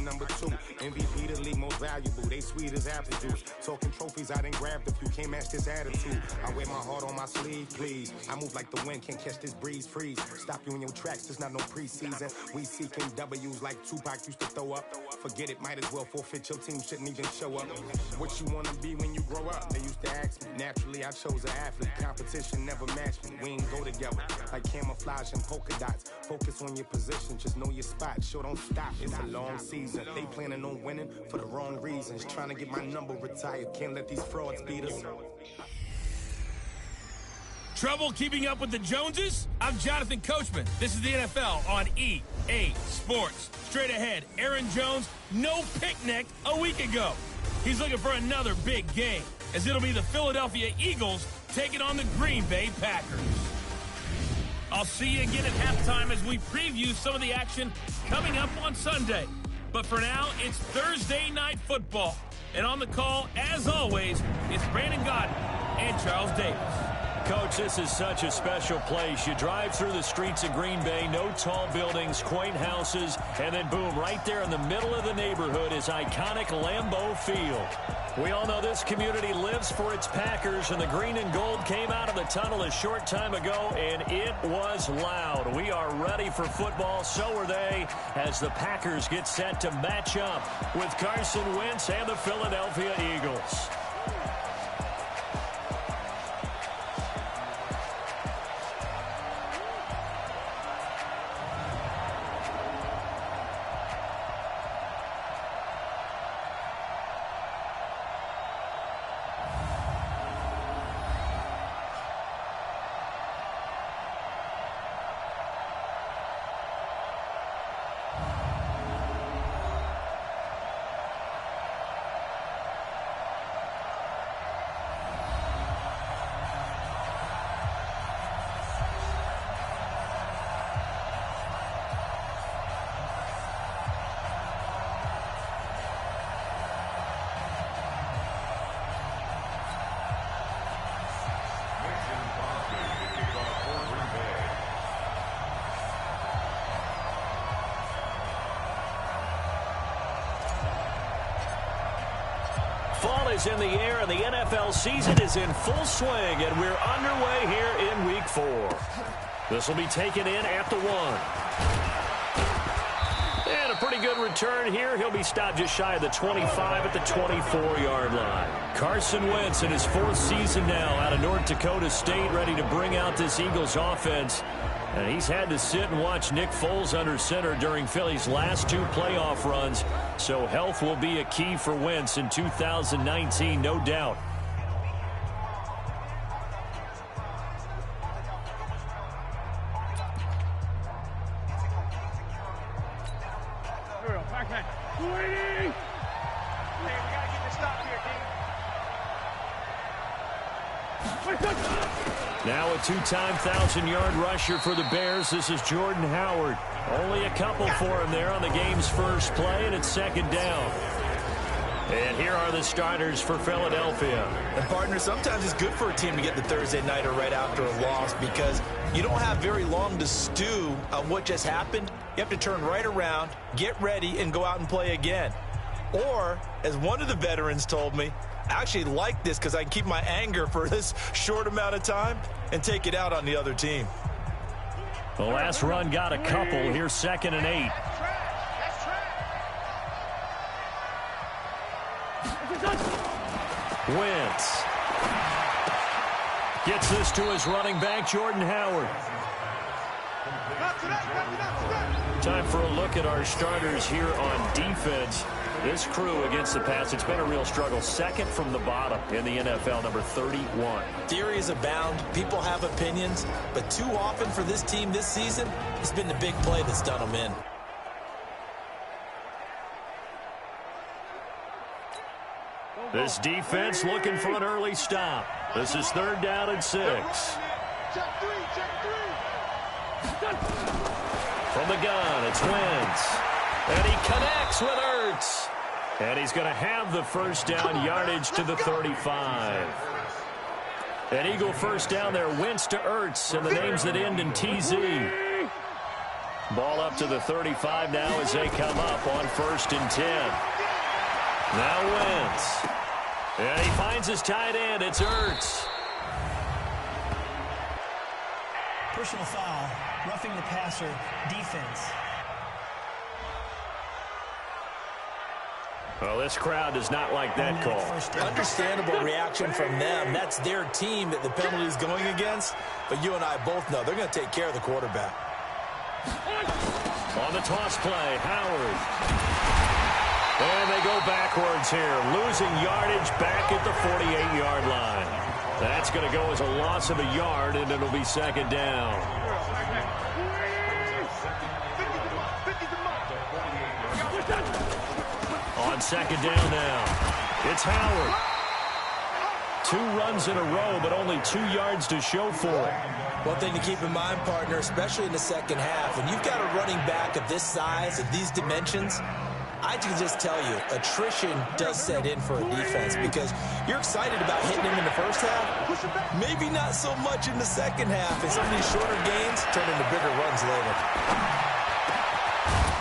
number 2. MVP the league most valuable. They sweet as apple juice. Talking trophies, I done grabbed a few. Can't match this attitude. I wear my heart on my sleeve, please. I move like the wind, can't catch this breeze. Freeze. Stop you in your tracks, there's not no preseason. We seeking W's like Tupac used to throw up. Forget it, might as well forfeit. Your team shouldn't even show up. What you wanna be when you grow up? They used to ask me. Naturally, I chose an athlete. Competition never matched me. We ain't go together like camouflage and polka dots. Focus on your position, just know your spot. Sure, don't stop. It's a long season. They planning on winning for the wrong reasons. Trying to get my number retired. Can't let these frauds beat us. Trouble keeping up with the Joneses? I'm Jonathan Coachman. This is the NFL on EA Sports. Straight ahead, Aaron Jones, no picnic a week ago. He's looking for another big game, as it'll be the Philadelphia Eagles taking on the Green Bay Packers. I'll see you again at halftime as we preview some of the action coming up on Sunday. But for now, it's Thursday Night Football. And on the call, as always, it's Brandon Godden and Charles Davis. Coach, this is such a special place. You drive through the streets of Green Bay, no tall buildings, quaint houses, and then boom, right there in the middle of the neighborhood is iconic Lambeau Field. We all know this community lives for its Packers, and the green and gold came out of the tunnel a short time ago, and it was loud. We are ready for football, so are they, as the Packers get set to match up with Carson Wentz and the Philadelphia Eagles. Fall is in the air, and the NFL season is in full swing, and we're underway here in Week 4. This will be taken in at the 1. And a pretty good return here. He'll be stopped just shy of the 25 at the 24-yard line. Carson Wentz in his 4th season now out of North Dakota State, ready to bring out this Eagles offense. And he's had to sit and watch Nick Foles under center during Philly's last 2 playoff runs. So health will be a key for Wentz in 2019, no doubt. Now a 2-time 1,000-yard rusher for the Bears. This is Jordan Howard. Only a couple for him there on the game's first play, and it's 2nd down. And here are the starters for Philadelphia. And partner, sometimes it's good for a team to get the Thursday nighter right after a loss because you don't have very long to stew on what just happened. You have to turn right around, get ready, and go out and play again. Or, as one of the veterans told me, I actually like this because I can keep my anger for this short amount of time and take it out on the other team. The last run got a couple. Here's 2nd and 8. Wentz gets this to his running back, Jordan Howard. Time for a look at our starters here on defense. This crew against the pass, it's been a real struggle. 2nd from the bottom in the NFL, number 31. Theories abound. People have opinions. But too often for this team this season, it's been the big play that's done them in. This defense looking for an early stop. This is 3rd down and 6. From the gun, it's Wentz. And he connects with Ertz. And he's going to have the first down, yardage to the 35. An Eagle first down there, Wentz to Ertz, and the names that end in TZ. Ball up to the 35 now as they come up on 1st and 10. Now Wentz. And he finds his tight end. It's Ertz. Personal foul, roughing the passer, defense. Well, this crowd does not like that call. Understandable reaction from them. That's their team that the penalty is going against. But you and I both know they're going to take care of the quarterback. On the toss play, Howard. And they go backwards here, losing yardage back at the 48-yard line. That's going to go as a loss of a yard, and it'll be 2nd down. On 2nd down now, it's Howard. 2 runs in a row, but only 2 yards to show for it. One thing to keep in mind, partner, especially in the second half, when you've got a running back of this size, of these dimensions, I can just tell you, attrition does set in for a defense because you're excited about hitting him in the first half. Maybe not so much in the second half, and some of these shorter gains turn into bigger runs later.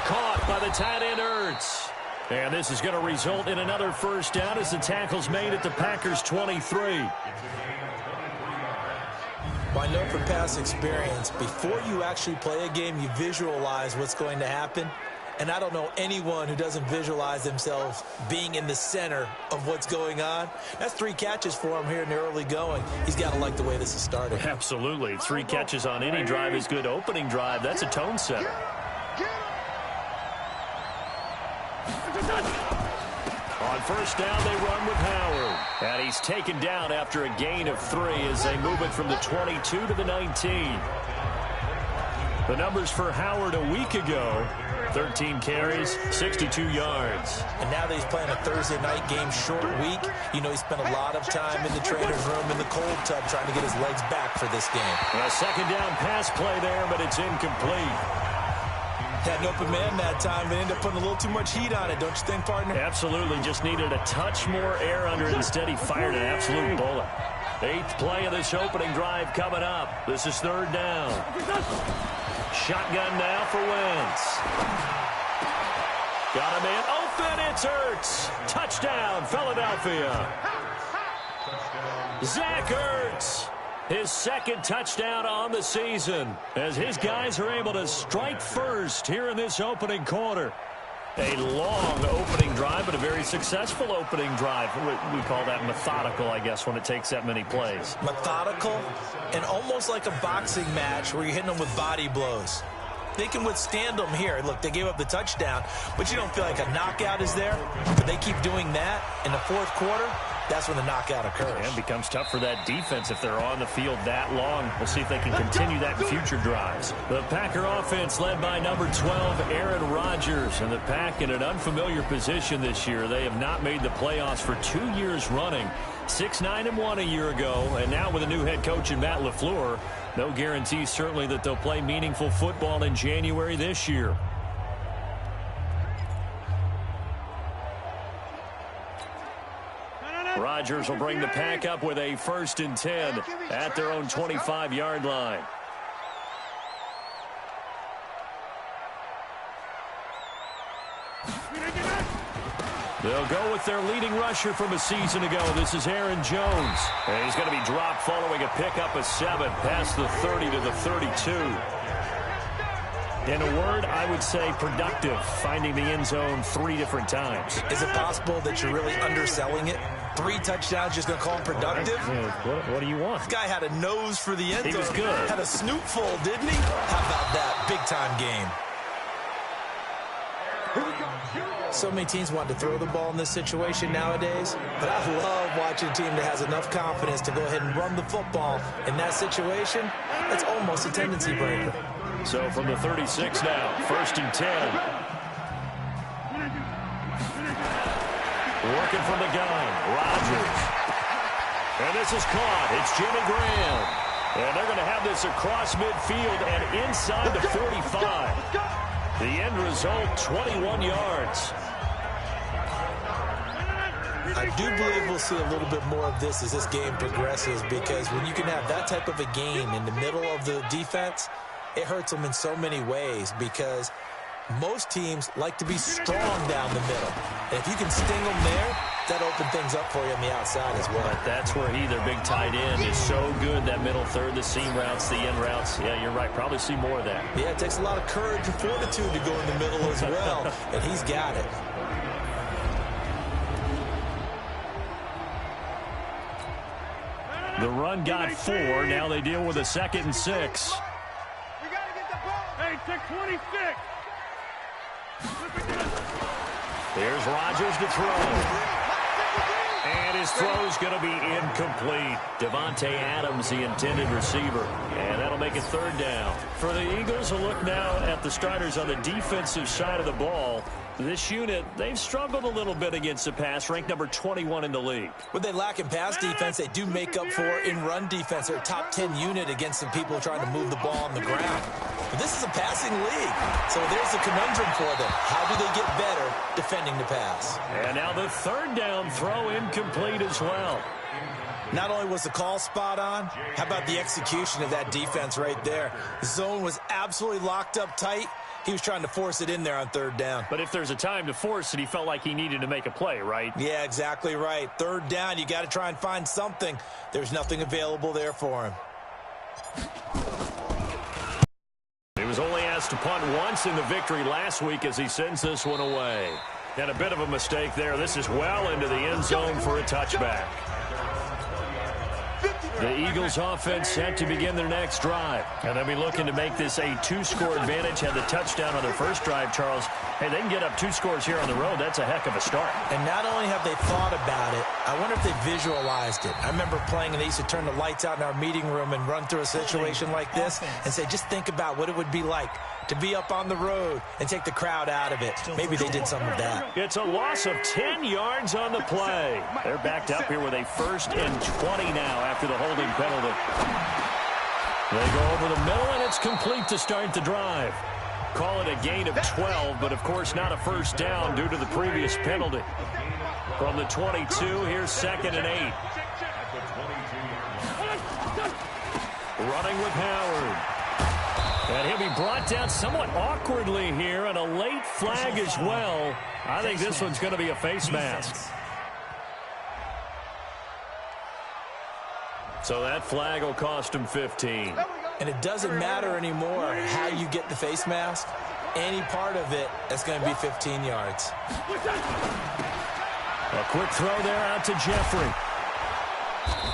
Caught by the tight end, Ertz. And this is going to result in another 1st down as the tackle's made at the Packers' 23. Well, I know from past experience, before you actually play a game, you visualize what's going to happen. And I don't know anyone who doesn't visualize themselves being in the center of what's going on. That's 3 catches for him here in the early going. He's got to like the way this is starting. Absolutely. 3 catches on any drive is good. Opening drive, that's a tone setter. On 1st down, they run with Howard. And he's taken down after a gain of 3 as they move it from the 22 to the 19. The numbers for Howard a week ago, 13 carries, 62 yards. And now that he's playing a Thursday night game, short week, you know he spent a lot of time in the trainer's room in the cold tub trying to get his legs back for this game. A 2nd down pass play there, but it's incomplete. Had an open man that time, but ended up putting a little too much heat on it, don't you think, partner? Absolutely. Just needed a touch more air under it. Instead, he fired an absolute bullet. 8th play of this opening drive coming up. This is 3rd down. Shotgun now for Wentz. Got a man open. It's Ertz. Touchdown, Philadelphia. Zach Ertz. His 2nd touchdown on the season as his guys are able to strike first here in this opening quarter. A long opening drive, but a very successful opening drive. We call that methodical, I guess, when it takes that many plays. Methodical and almost like a boxing match where you're hitting them with body blows. They can withstand them here. Look, they gave up the touchdown, but you don't feel like a knockout is there. But they keep doing that in the 4th quarter. That's when the knockout occurs. And it becomes tough for that defense if they're on the field that long. We'll see if they can continue that in future drives. The Packer offense led by number 12, Aaron Rodgers. And the Pack in an unfamiliar position this year. They have not made the playoffs for 2 years running. 6-9-1 a year ago. And now with a new head coach in Matt LaFleur, no guarantee certainly that they'll play meaningful football in January this year. Rodgers will bring the Pack up with a 1st and 10 at their own 25-yard line. They'll go with their leading rusher from a season ago. This is Aaron Jones. And he's going to be dropped following a pickup of 7 past the 30 to the 32. In a word, I would say productive, finding the end zone 3 different times. Is it possible that you're really underselling it? 3 touchdowns, just going to call him productive? What do you want? This guy had a nose for the end zone. He was good. Had a snoot full, didn't he? How about that big-time game? So many teams want to throw the ball in this situation nowadays, but I love watching a team that has enough confidence to go ahead and run the football. In that situation, it's almost a tendency breaker. So from the 36 now, 1st and 10. Working from the gun, Rodgers. And this is caught. It's Jimmy Graham. And they're going to have this across midfield and inside the 45. The end result, 21 yards. I do believe we'll see a little bit more of this as this game progresses, because when you can have that type of a gain in the middle of the defense, it hurts them in so many ways because most teams like to be strong down the middle. And if you can sting them there, that opens things up for you on the outside as well. But that's where their big tight end, is so good, that middle third, the seam routes, the end routes. Yeah, you're right. Probably see more of that. Yeah, it takes a lot of courage and fortitude to go in the middle as well, and he's got it. The run got 4. Now they deal with a 2nd and 6. We got to get the ball. Hey, take 26. There's Rodgers to throw. And his throw's going to be incomplete. Devontae Adams, the intended receiver. And that'll make it 3rd down. For the Eagles, a look now at the starters on the defensive side of the ball. This unit, they've struggled a little bit against the pass, ranked number 21 in the league. When they lack in pass defense, they do make up for in run defense. They're a top 10 unit against some people trying to move the ball on the ground. But this is a passing league, so there's a conundrum for them. How do they get better defending the pass? And now the 3rd down throw incomplete as well. Not only was the call spot on, how about the execution of that defense right there? The zone was absolutely locked up tight. He was trying to force it in there on 3rd down. But if there's a time to force it, he felt like he needed to make a play, right? Yeah, exactly right. 3rd down, you got to try and find something. There's nothing available there for him. He was only asked to punt once in the victory last week as he sends this one away. And a bit of a mistake there. This is well into the end zone for a touchback. The Eagles offense set to begin their next drive. And they'll be looking to make this a 2-score advantage. Had the touchdown on their first drive, Charles. Hey, they can get up 2 scores here on the road. That's a heck of a start. And not only have they thought about it, I wonder if they visualized it. I remember playing and they used to turn the lights out in our meeting room and run through a situation like this and say, just think about what it would be like to be up on the road and take the crowd out of it. Maybe they did some of that. It's a loss of 10 yards on the play. They're backed up here with a 1st and 20 now after the holding penalty. They go over the middle, and it's complete to start the drive. Call it a gain of 12, but of course not a 1st down due to the previous penalty. From the 22, here's 2nd and 8. Running with Howard. And he'll be brought down somewhat awkwardly here, and a late flag as well. I think this one's going to be a face mask. So that flag will cost him 15. And it doesn't matter anymore how you get the face mask. Any part of it is going to be 15 yards. A quick throw there out to Jeffrey.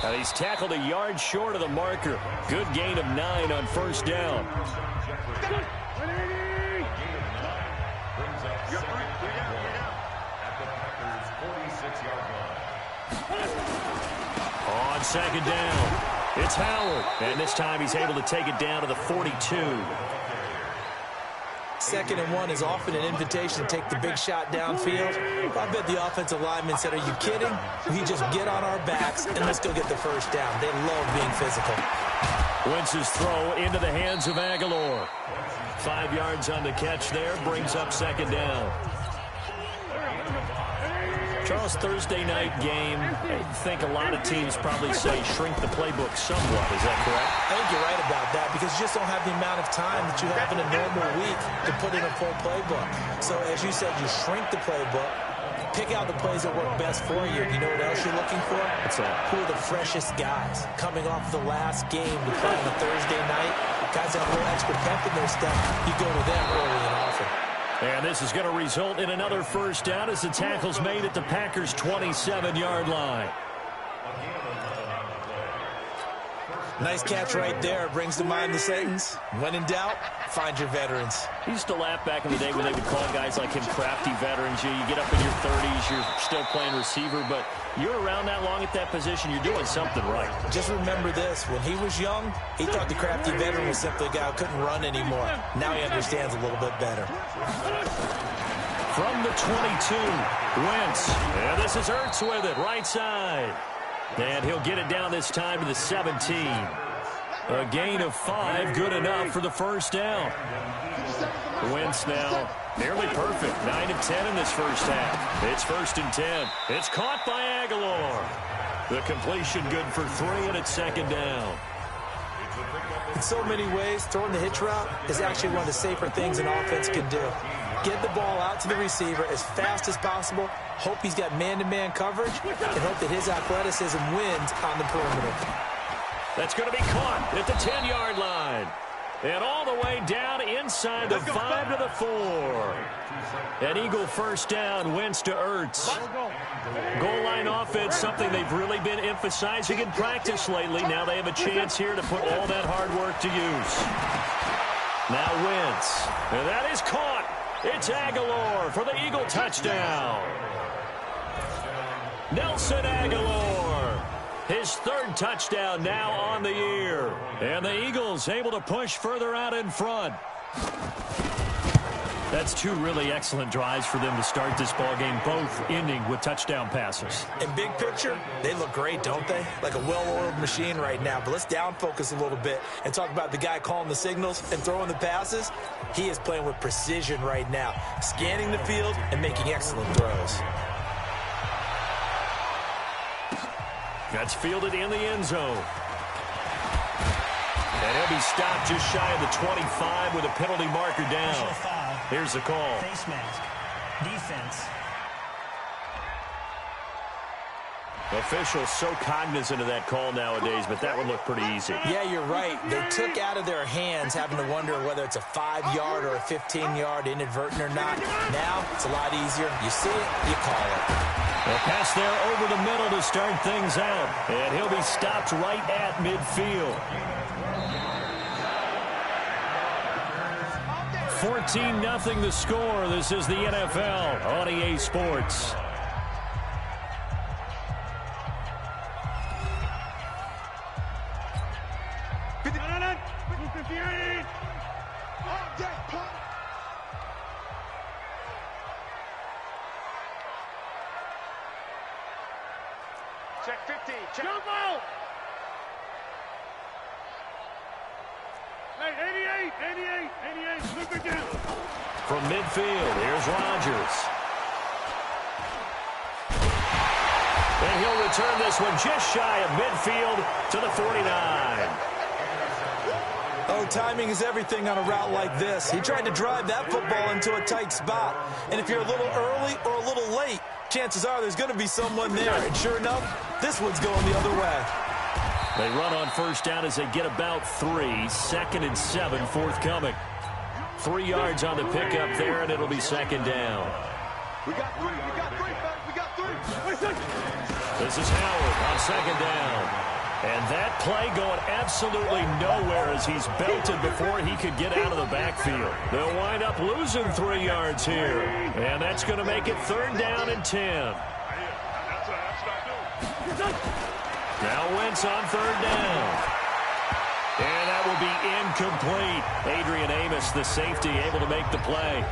And he's tackled a yard short of the marker. Good gain of 9 on 1st down. On 2nd down, it's Howard. And this time he's able to take it down to the 42. 2nd and 1 is often an invitation to take the big shot downfield. I bet the offensive lineman said, are you kidding? We just get on our backs and let's go get the 1st down. They love being physical. Wentz's throw into the hands of Aguilar. 5 yards on the catch there, brings up 2nd down. Charles, Thursday night game, I think a lot of teams probably say shrink the playbook somewhat. Is that correct? I think you're right about that because you just don't have the amount of time that you have in a normal week to put in a full playbook. So as you said, you shrink the playbook, pick out the plays that work best for you. You know what else you're looking for? What's that? Who are the freshest guys coming off the last game to play on a Thursday night? Guys that have a little extra pep in their step. You go to them early and often. And this is going to result in another 1st down as the tackle's made at the Packers' 27-yard line. Nice catch right there. Brings to mind the sentence, when in doubt, find your veterans. He used to laugh back in the day when they would call guys like him crafty veterans. You get up in your 30s, you're still playing receiver, but you're around that long at that position, you're doing something right. Just remember this. When he was young, he thought the crafty veteran was simply a guy who couldn't run anymore. Now he understands a little bit better. From the 22, Wentz. And this is Ertz with it, right side. And he'll get it down this time to the 17. A gain of 5, good enough for the 1st down. Wentz now nearly perfect. 9 of 10 in this 1st half. It's 1st and 10. It's caught by Aguilar. The completion good for 3, and it's 2nd down. In so many ways, throwing the hitch route is actually one of the safer things an offense can do. Get the ball out to the receiver as fast as possible, hope he's got man-to-man coverage, and hope that his athleticism wins on the perimeter. That's going to be caught at the 10-yard line. And all the way down inside the 5 to the 4. An Eagle first down, Wentz to Ertz. Goal line offense, something they've really been emphasizing in practice lately. Now they have a chance here to put all that hard work to use. Now Wentz. And that is caught. It's Aguilar for the Eagle touchdown. Nelson Aguilar. His third touchdown now on the year. And the Eagles able to push further out in front. That's two really excellent drives for them to start this ballgame, both ending with touchdown passes. In big picture, they look great, don't they? Like a well-oiled machine right now. But let's down focus a little bit and talk about the guy calling the signals and throwing the passes. He is playing with precision right now, scanning the field and making excellent throws. That's fielded in the end zone. And he'll be stopped just shy of the 25 with a penalty marker down. Here's the call. Face mask. Defense. Officials so cognizant of that call nowadays, but that would look pretty easy. Yeah, you're right. They took out of their hands having to wonder whether it's a 5-yard or a 15-yard inadvertent or not. Now, it's a lot easier. You see it, you call it. A pass there over the middle to start things out. And he'll be stopped right at midfield. 14-0 the score. This is the NFL on EA Sports. Check 50. Check. Jump out! Hey, 88. Look again. From midfield, here's Rodgers. And he'll return this one just shy of midfield to the 49. Oh, timing is everything on a route like this. He tried to drive that football into a tight spot. And if you're a little early or a little late, chances are there's going to be someone there. And sure enough, this one's going the other way. They run on first down as they get about 3. 2nd and 7 forthcoming. 3 yards on the pickup there, and it'll be second down. We got 3. This is Howard on second down. And that play going absolutely nowhere as he's belted before he could get out of the backfield. They'll wind up losing 3 yards here. And that's going to make it 3rd down and 10. Now Wentz on 3rd down. And that will be incomplete. Adrian Amos, the safety, able to make the play.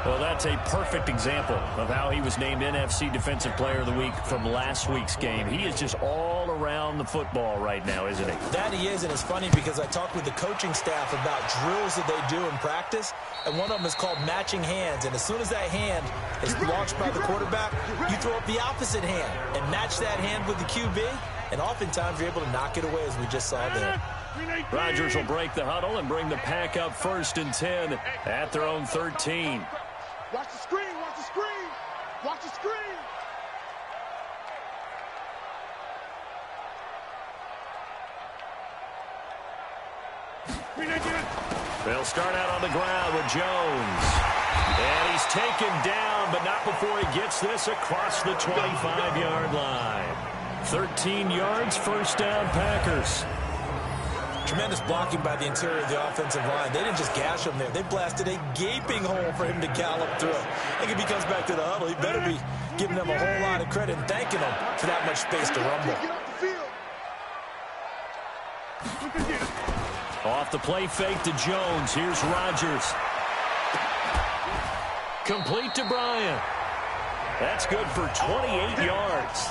Well, that's a perfect example of how he was named NFC Defensive Player of the Week from last week's game. He is just all around the football right now, isn't he? That he is, and it's funny because I talked with the coaching staff about drills that they do in practice, and one of them is called matching hands. And as soon as that hand is launched by the quarterback, you throw up the opposite hand and match that hand with the QB, and oftentimes you're able to knock it away, as we just saw there. Rodgers will break the huddle and bring the pack up 1st and 10 at their own 13. Watch the screen. Watch the screen. They'll start out on the ground with Jones. And he's taken down, but not before he gets this across the 25-yard line. 13 yards, first down, Packers. Tremendous blocking by the interior of the offensive line. They didn't just gash him there. They blasted a gaping hole for him to gallop through. I think if he comes back to the huddle, he better be giving them a whole lot of credit and thanking them for that much space to rumble. Off the play fake to Jones. Here's Rodgers. Complete to Bryant. That's good for 28 yards.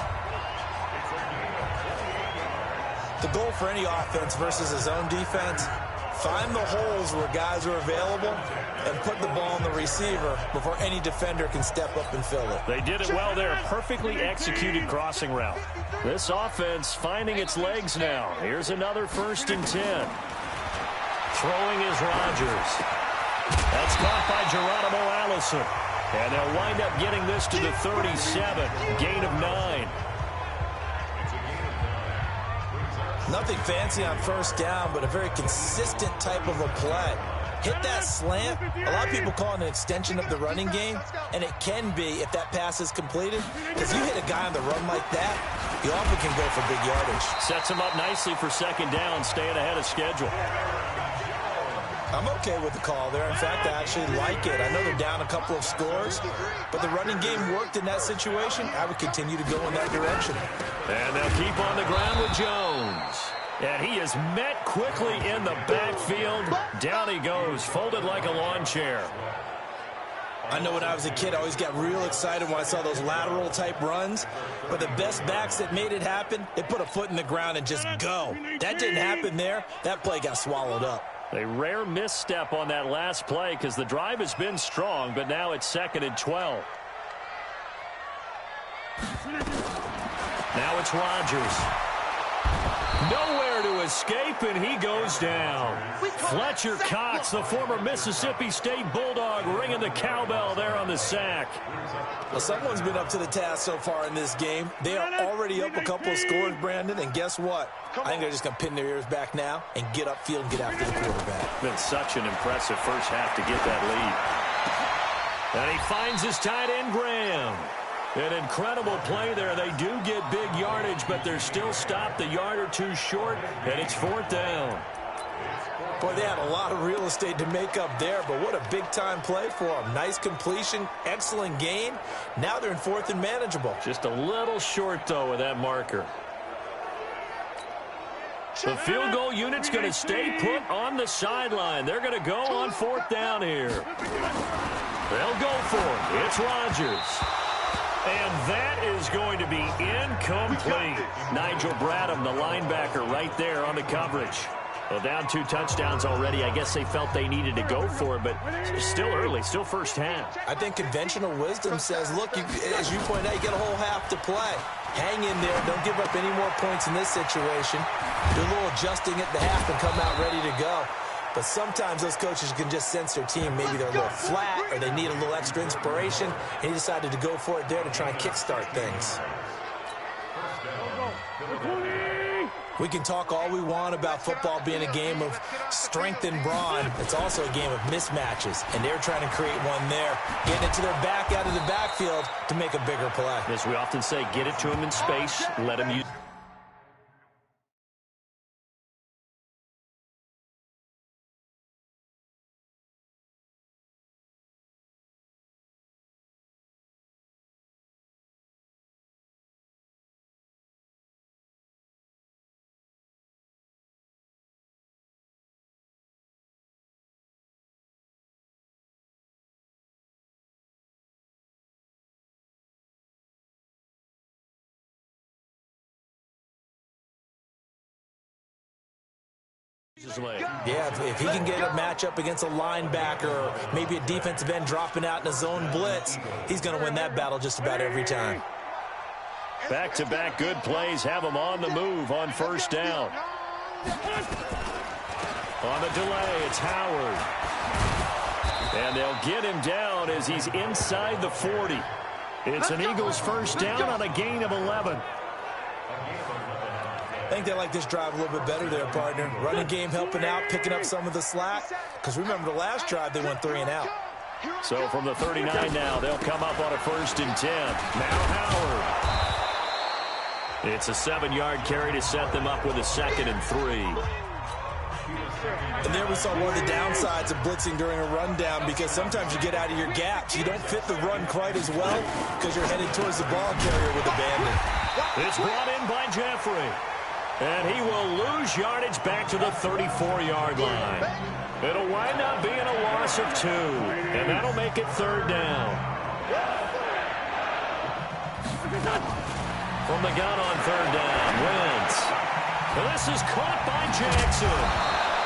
The goal for any offense versus his own defense, Find the holes where guys are available and put the ball on the receiver before any defender can step up and fill it. They did it well there. Perfectly executed crossing route. This offense finding its legs now. Here's another 1st and 10. Throwing is Rodgers. That's caught by Geronimo Allison. And they'll wind up getting this to the 37. Gain of 9. Nothing fancy on 1st down, but a very consistent type of a play. Hit that slant. A lot of people call it an extension of the running game, and it can be if that pass is completed, because you hit a guy on the run like that, you often can go for big yardage. Sets him up nicely for 2nd down, staying ahead of schedule. I'm okay with the call there. In fact, I actually like it. I know they're down a couple of scores, but the running game worked in that situation. I would continue to go in that direction. And they'll keep on the ground with Jones. And he is met quickly in the backfield. Down he goes, folded like a lawn chair. I know when I was a kid, I always got real excited when I saw those lateral type runs. But the best backs that made it happen, they put a foot in the ground and just go. That didn't happen there. That play got swallowed up. A rare misstep on that last play because the drive has been strong, but now it's 2nd and 12. Now it's Rodgers. Nowhere to escape, and he goes down. Fletcher Cox, the former Mississippi State Bulldog, ringing the cowbell there on the sack. Well, someone's been up to the task so far in this game. They are already up a couple of scores, Brandon, and guess what? I think they're just going to pin their ears back now and get upfield and get after the quarterback. Been such an impressive first half to get that lead. And he finds his tight end, Graham. An incredible play there. They do get big yardage, but they're still stopped a yard or two short, and it's 4th down. Boy, they had a lot of real estate to make up there, but what a big-time play for them. Nice completion, excellent gain. Now they're in 4th and manageable. Just a little short, though, with that marker. The field goal unit's going to stay put on the sideline. They're going to go on 4th down here. They'll go for it. It's Rodgers. And that is going to be incomplete. Nigel Bradham, the linebacker, right there on the coverage. Well, down 2 touchdowns already. I guess they felt they needed to go for it, but still early, still first half. I think conventional wisdom says, look, as you point out, you get a whole half to play. Hang in there. Don't give up any more points in this situation. Do a little adjusting at the half and come out ready to go. But sometimes those coaches can just sense their team. Maybe they're a little flat or they need a little extra inspiration. And he decided to go for it there to try and kickstart things. We can talk all we want about football being a game of strength and brawn. It's also a game of mismatches, and they're trying to create one there, getting it to their back out of the backfield to make a bigger play. As we often say, get it to them in space, let them use. Yeah, if he can get a matchup against a linebacker or maybe a defensive end dropping out in a zone blitz, he's going to win that battle just about every time. Back-to-back good plays have him on the move on 1st down. On the delay, it's Howard. And they'll get him down as he's inside the 40. It's an Eagles 1st down on a gain of 11. I think they like this drive a little bit better there, partner. Running game helping out, picking up some of the slack. Because remember the last drive, they went 3 and out. So from the 39 now, they'll come up on a 1st and 10. Now Howard. It's a 7-yard carry to set them up with a 2nd and 3. And there we saw one of the downsides of blitzing during a rundown, because sometimes you get out of your gaps. You don't fit the run quite as well because you're headed towards the ball carrier with a bandit. It's brought in by Jeffrey. And he will lose yardage back to the 34-yard line. It'll wind up being a loss of 2. And that'll make it 3rd down. From the gun on 3rd down, Wentz. This is caught by Jackson.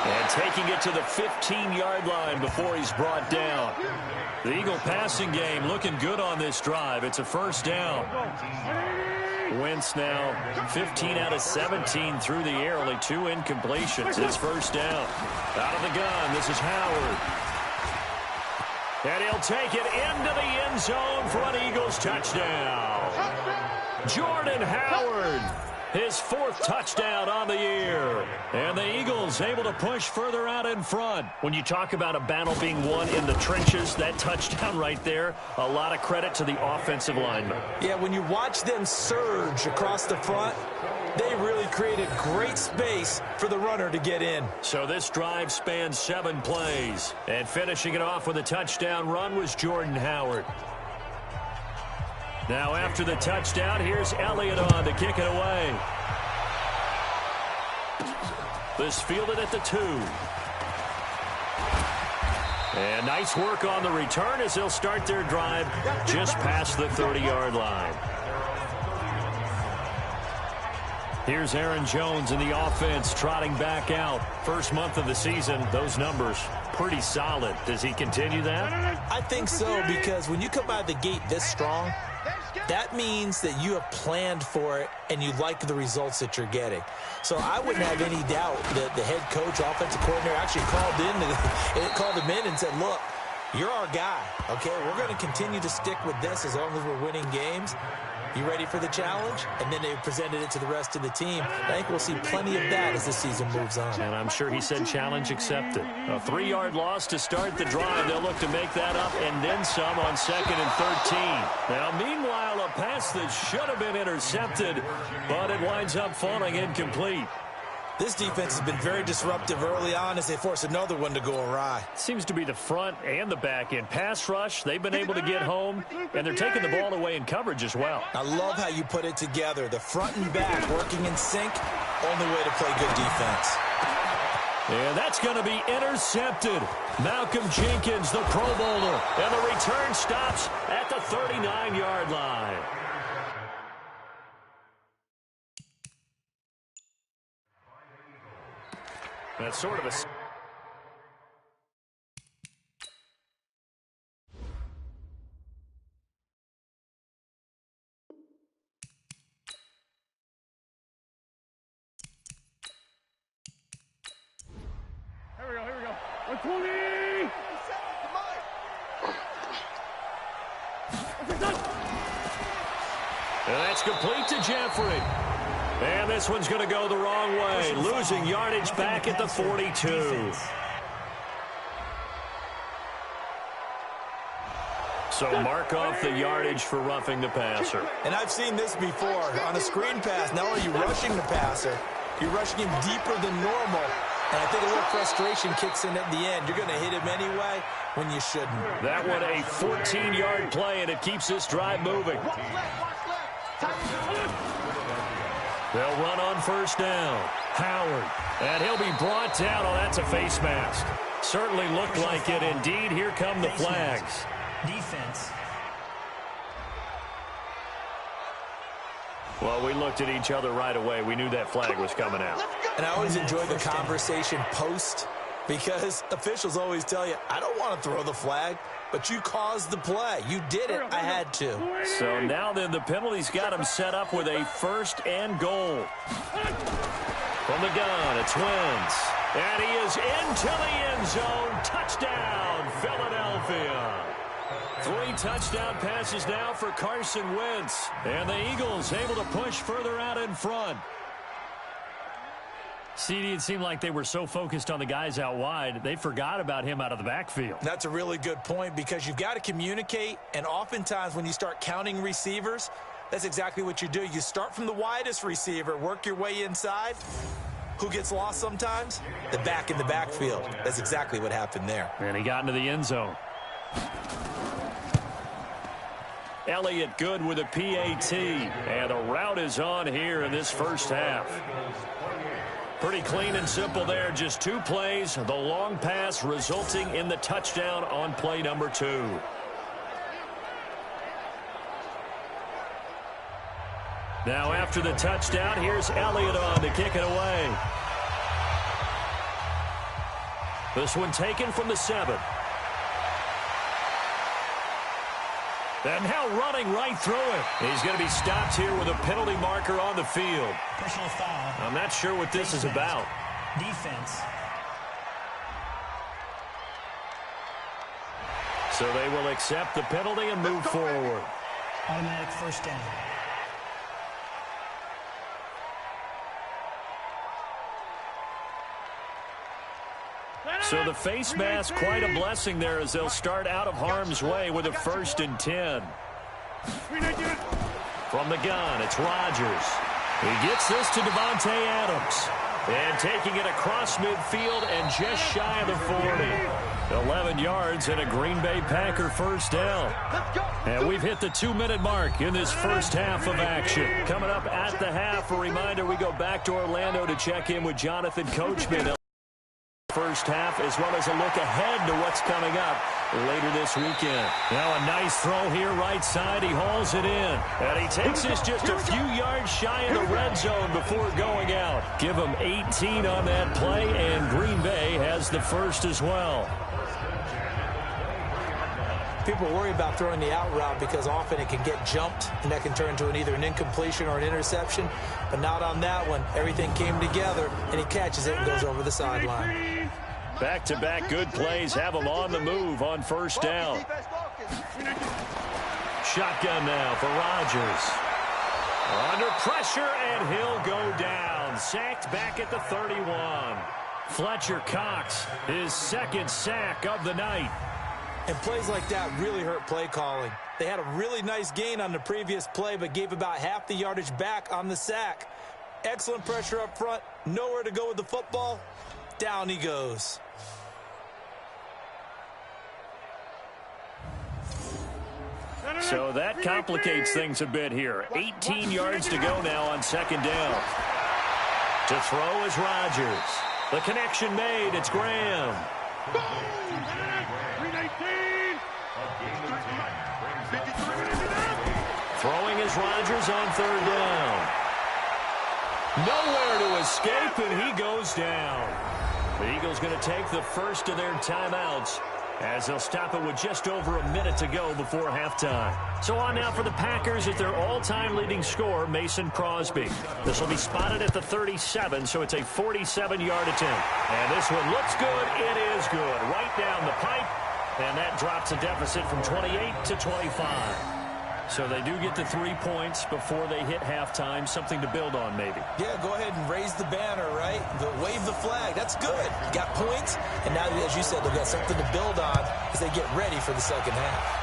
And taking it to the 15-yard line before he's brought down. The Eagle passing game looking good on this drive. It's a first down. Wentz now 15 out of 17 through the air. Only 2 incompletions. It's first down. Out of the gun, this is Howard. And he'll take it into the end zone for an Eagles touchdown. Jordan Howard. His 4th touchdown on the year. And the Eagles able to push further out in front. When you talk about a battle being won in the trenches, that touchdown right there, a lot of credit to the offensive linemen. Yeah, when you watch them surge across the front, they really created great space for the runner to get in. So this drive spans 7 plays. And finishing it off with a touchdown run was Jordan Howard. Now after the touchdown, here's Elliott on to kick it away. This fielded at the 2. And nice work on the return as they'll start their drive just past the 30-yard line. Here's Aaron Jones in the offense trotting back out. First month of the season, those numbers pretty solid. Does he continue that? I think so, because when you come out of the gate this strong, that means that you have planned for it and you like the results that you're getting. So I wouldn't have any doubt that the head coach, offensive coordinator actually called him in and said, look, you're our guy, okay? We're going to continue to stick with this as long as we're winning games. You ready for the challenge? And then they presented it to the rest of the team. I think we'll see plenty of that as the season moves on. And I'm sure he said challenge accepted. A 3-yard loss to start the drive. They'll look to make that up and then some on 2nd and 13. Now, meanwhile, a pass that should have been intercepted, but it winds up falling incomplete. This defense has been very disruptive early on as they force another one to go awry. Seems to be the front and the back end. Pass rush, they've been able to get home, and they're taking the ball away in coverage as well. I love how you put it together. The front and back working in sync, only way to play good defense. And that's going to be intercepted. Malcolm Jenkins, the Pro Bowler, and the return stops at the 39-yard line. That's sort of a... Here we go. 120! And that's complete to Jeffrey. And this one's going to go the wrong way, losing yardage back at the 42. So mark off the yardage for roughing the passer. And I've seen this before. On a screen pass, not only are you rushing the passer, you're rushing him deeper than normal. And I think a little frustration kicks in at the end. You're going to hit him anyway when you shouldn't. That one a 14-yard play, and it keeps this drive moving. They'll run on first down. Howard. And he'll be brought down. Oh, that's a face mask. Certainly looked like it. Indeed, here come the flags. Defense. Well, we looked at each other right away. We knew that flag was coming out. And I always enjoy the conversation post because officials always tell you, I don't want to throw the flag, but you caused the play. You did it. I had to. So now then the penalty's got him set up with a 1st and goal. From the gun, it's Wentz. And he is into the end zone. Touchdown, Philadelphia. 3 touchdown passes now for Carson Wentz. And the Eagles able to push further out in front. CD, it seemed like they were so focused on the guys out wide, they forgot about him out of the backfield. That's a really good point because you've got to communicate, and oftentimes when you start counting receivers, that's exactly what you do. You start from the widest receiver, work your way inside. Who gets lost sometimes? The back in the backfield. That's exactly what happened there. And he got into the end zone. Elliott good with a PAT, and the route is on here in this first half. Pretty clean and simple there. Just 2 plays. The long pass resulting in the touchdown on play number 2. Now after the touchdown, here's Elliott on to kick it away. This one taken from the 7. And now running right through it. He's going to be stopped here with a penalty marker on the field. Personal foul. I'm not sure what this is about. Defense. So they will accept the penalty and move forward. Automatic first down. So the face mask, quite a blessing there as they'll start out of harm's way with a 1st and 10. From the gun, it's Rodgers. He gets this to Devontae Adams. And taking it across midfield and just shy of the 40. 11 yards and a Green Bay Packer first down. And we've hit the 2-minute mark in this first half of action. Coming up at the half, a reminder, we go back to Orlando to check in with Jonathan Coachman. First half, as well as a look ahead to what's coming up later this weekend. Now a nice throw here right side. He hauls it in. And he takes this just a few yards shy of the red zone before going out. Give him 18 on that play, and Green Bay has the first as well. People worry about throwing the out route because often it can get jumped, and that can turn into either an incompletion or an interception. But not on that one. Everything came together, and he catches it and goes over the sideline. Back-to-back good plays have him on the move on first down. Shotgun now for Rodgers. Under pressure, and he'll go down. Sacked back at the 31. Fletcher Cox, his 2nd sack of the night. And plays like that really hurt play calling. They had a really nice gain on the previous play, but gave about half the yardage back on the sack. Excellent pressure up front. Nowhere to go with the football. Down he goes. So that complicates things a bit here. 18 yards to go now on 2nd down. To throw is Rodgers. The connection made. It's Graham. Throwing is Rodgers on 3rd down. Nowhere to escape, and he goes down. The Eagles going to take the first of their timeouts as they'll stop it with just over a minute to go before halftime. So on now for the Packers at their all-time leading scorer, Mason Crosby. This will be spotted at the 37, so it's a 47-yard attempt. And this one looks good. It is good. Right down the pipe, and that drops a deficit from 28 to 25. So they do get the 3 points before they hit halftime. Something to build on, maybe. Yeah, go ahead and raise the banner, right? Wave the flag. That's good. Got points, and now, as you said, they've got something to build on as they get ready for the second half.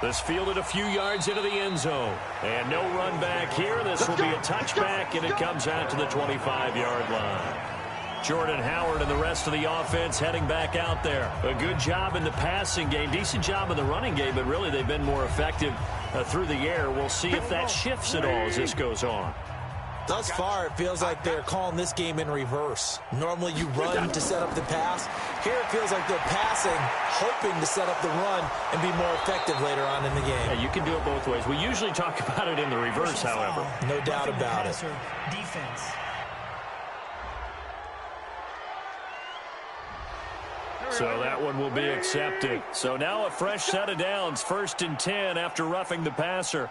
This fielded a few yards into the end zone. And no run back here. This will be a touchback, and it comes out to the 25-yard line. Jordan Howard and the rest of the offense heading back out there. A good job in the passing game. Decent job in the running game, but really they've been more effective through the air. We'll see if that shifts at all as this goes on. Thus far, it feels like they're calling this game in reverse. Normally you run to set up the pass. Here it feels like they're passing, hoping to set up the run and be more effective later on in the game. Yeah, you can do it both ways. We usually talk about it in the reverse, however. No doubt about it. Defense. So that one will be accepted. So now a fresh set of downs, 1st and 10 after roughing the passer.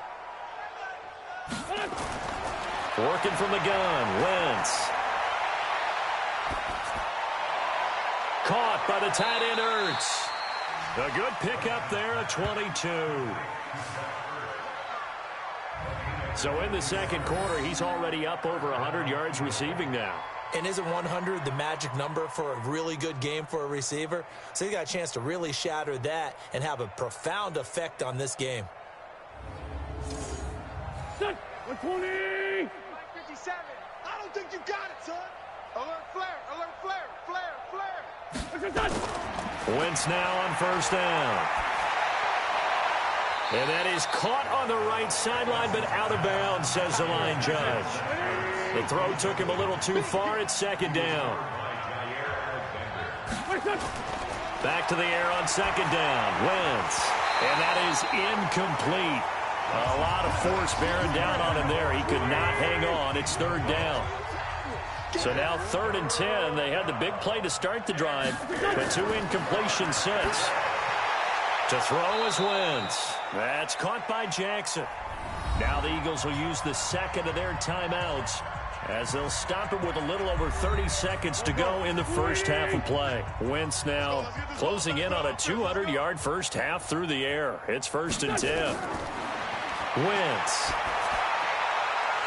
Working from the gun, Wentz. Caught by the tight end, Ertz. A good pickup there at 22. So in the second quarter, he's already up over 100 yards receiving now. And isn't 100 the magic number for a really good game for a receiver? So he got a chance to really shatter that and have a profound effect on this game. 120! 57. I don't think you got it, son. Alert flare, alert flare, flare, flare. Wentz now on 1st down. And that is caught on the right sideline, but out of bounds, says the line judge. The throw took him a little too far. It's 2nd down. Back to the air on 2nd down. Wentz. And that is incomplete. A lot of force bearing down on him there. He could not hang on. It's 3rd down. So now 3rd and 10. They had the big play to start the drive, but 2 incompletions since. To throw is Wentz. That's caught by Jackson. Now the Eagles will use the second of their timeouts as they'll stop it with a little over 30 seconds to go in the first half of play. Wentz now closing in on a 200-yard first half through the air. It's 1st and 10. Wentz.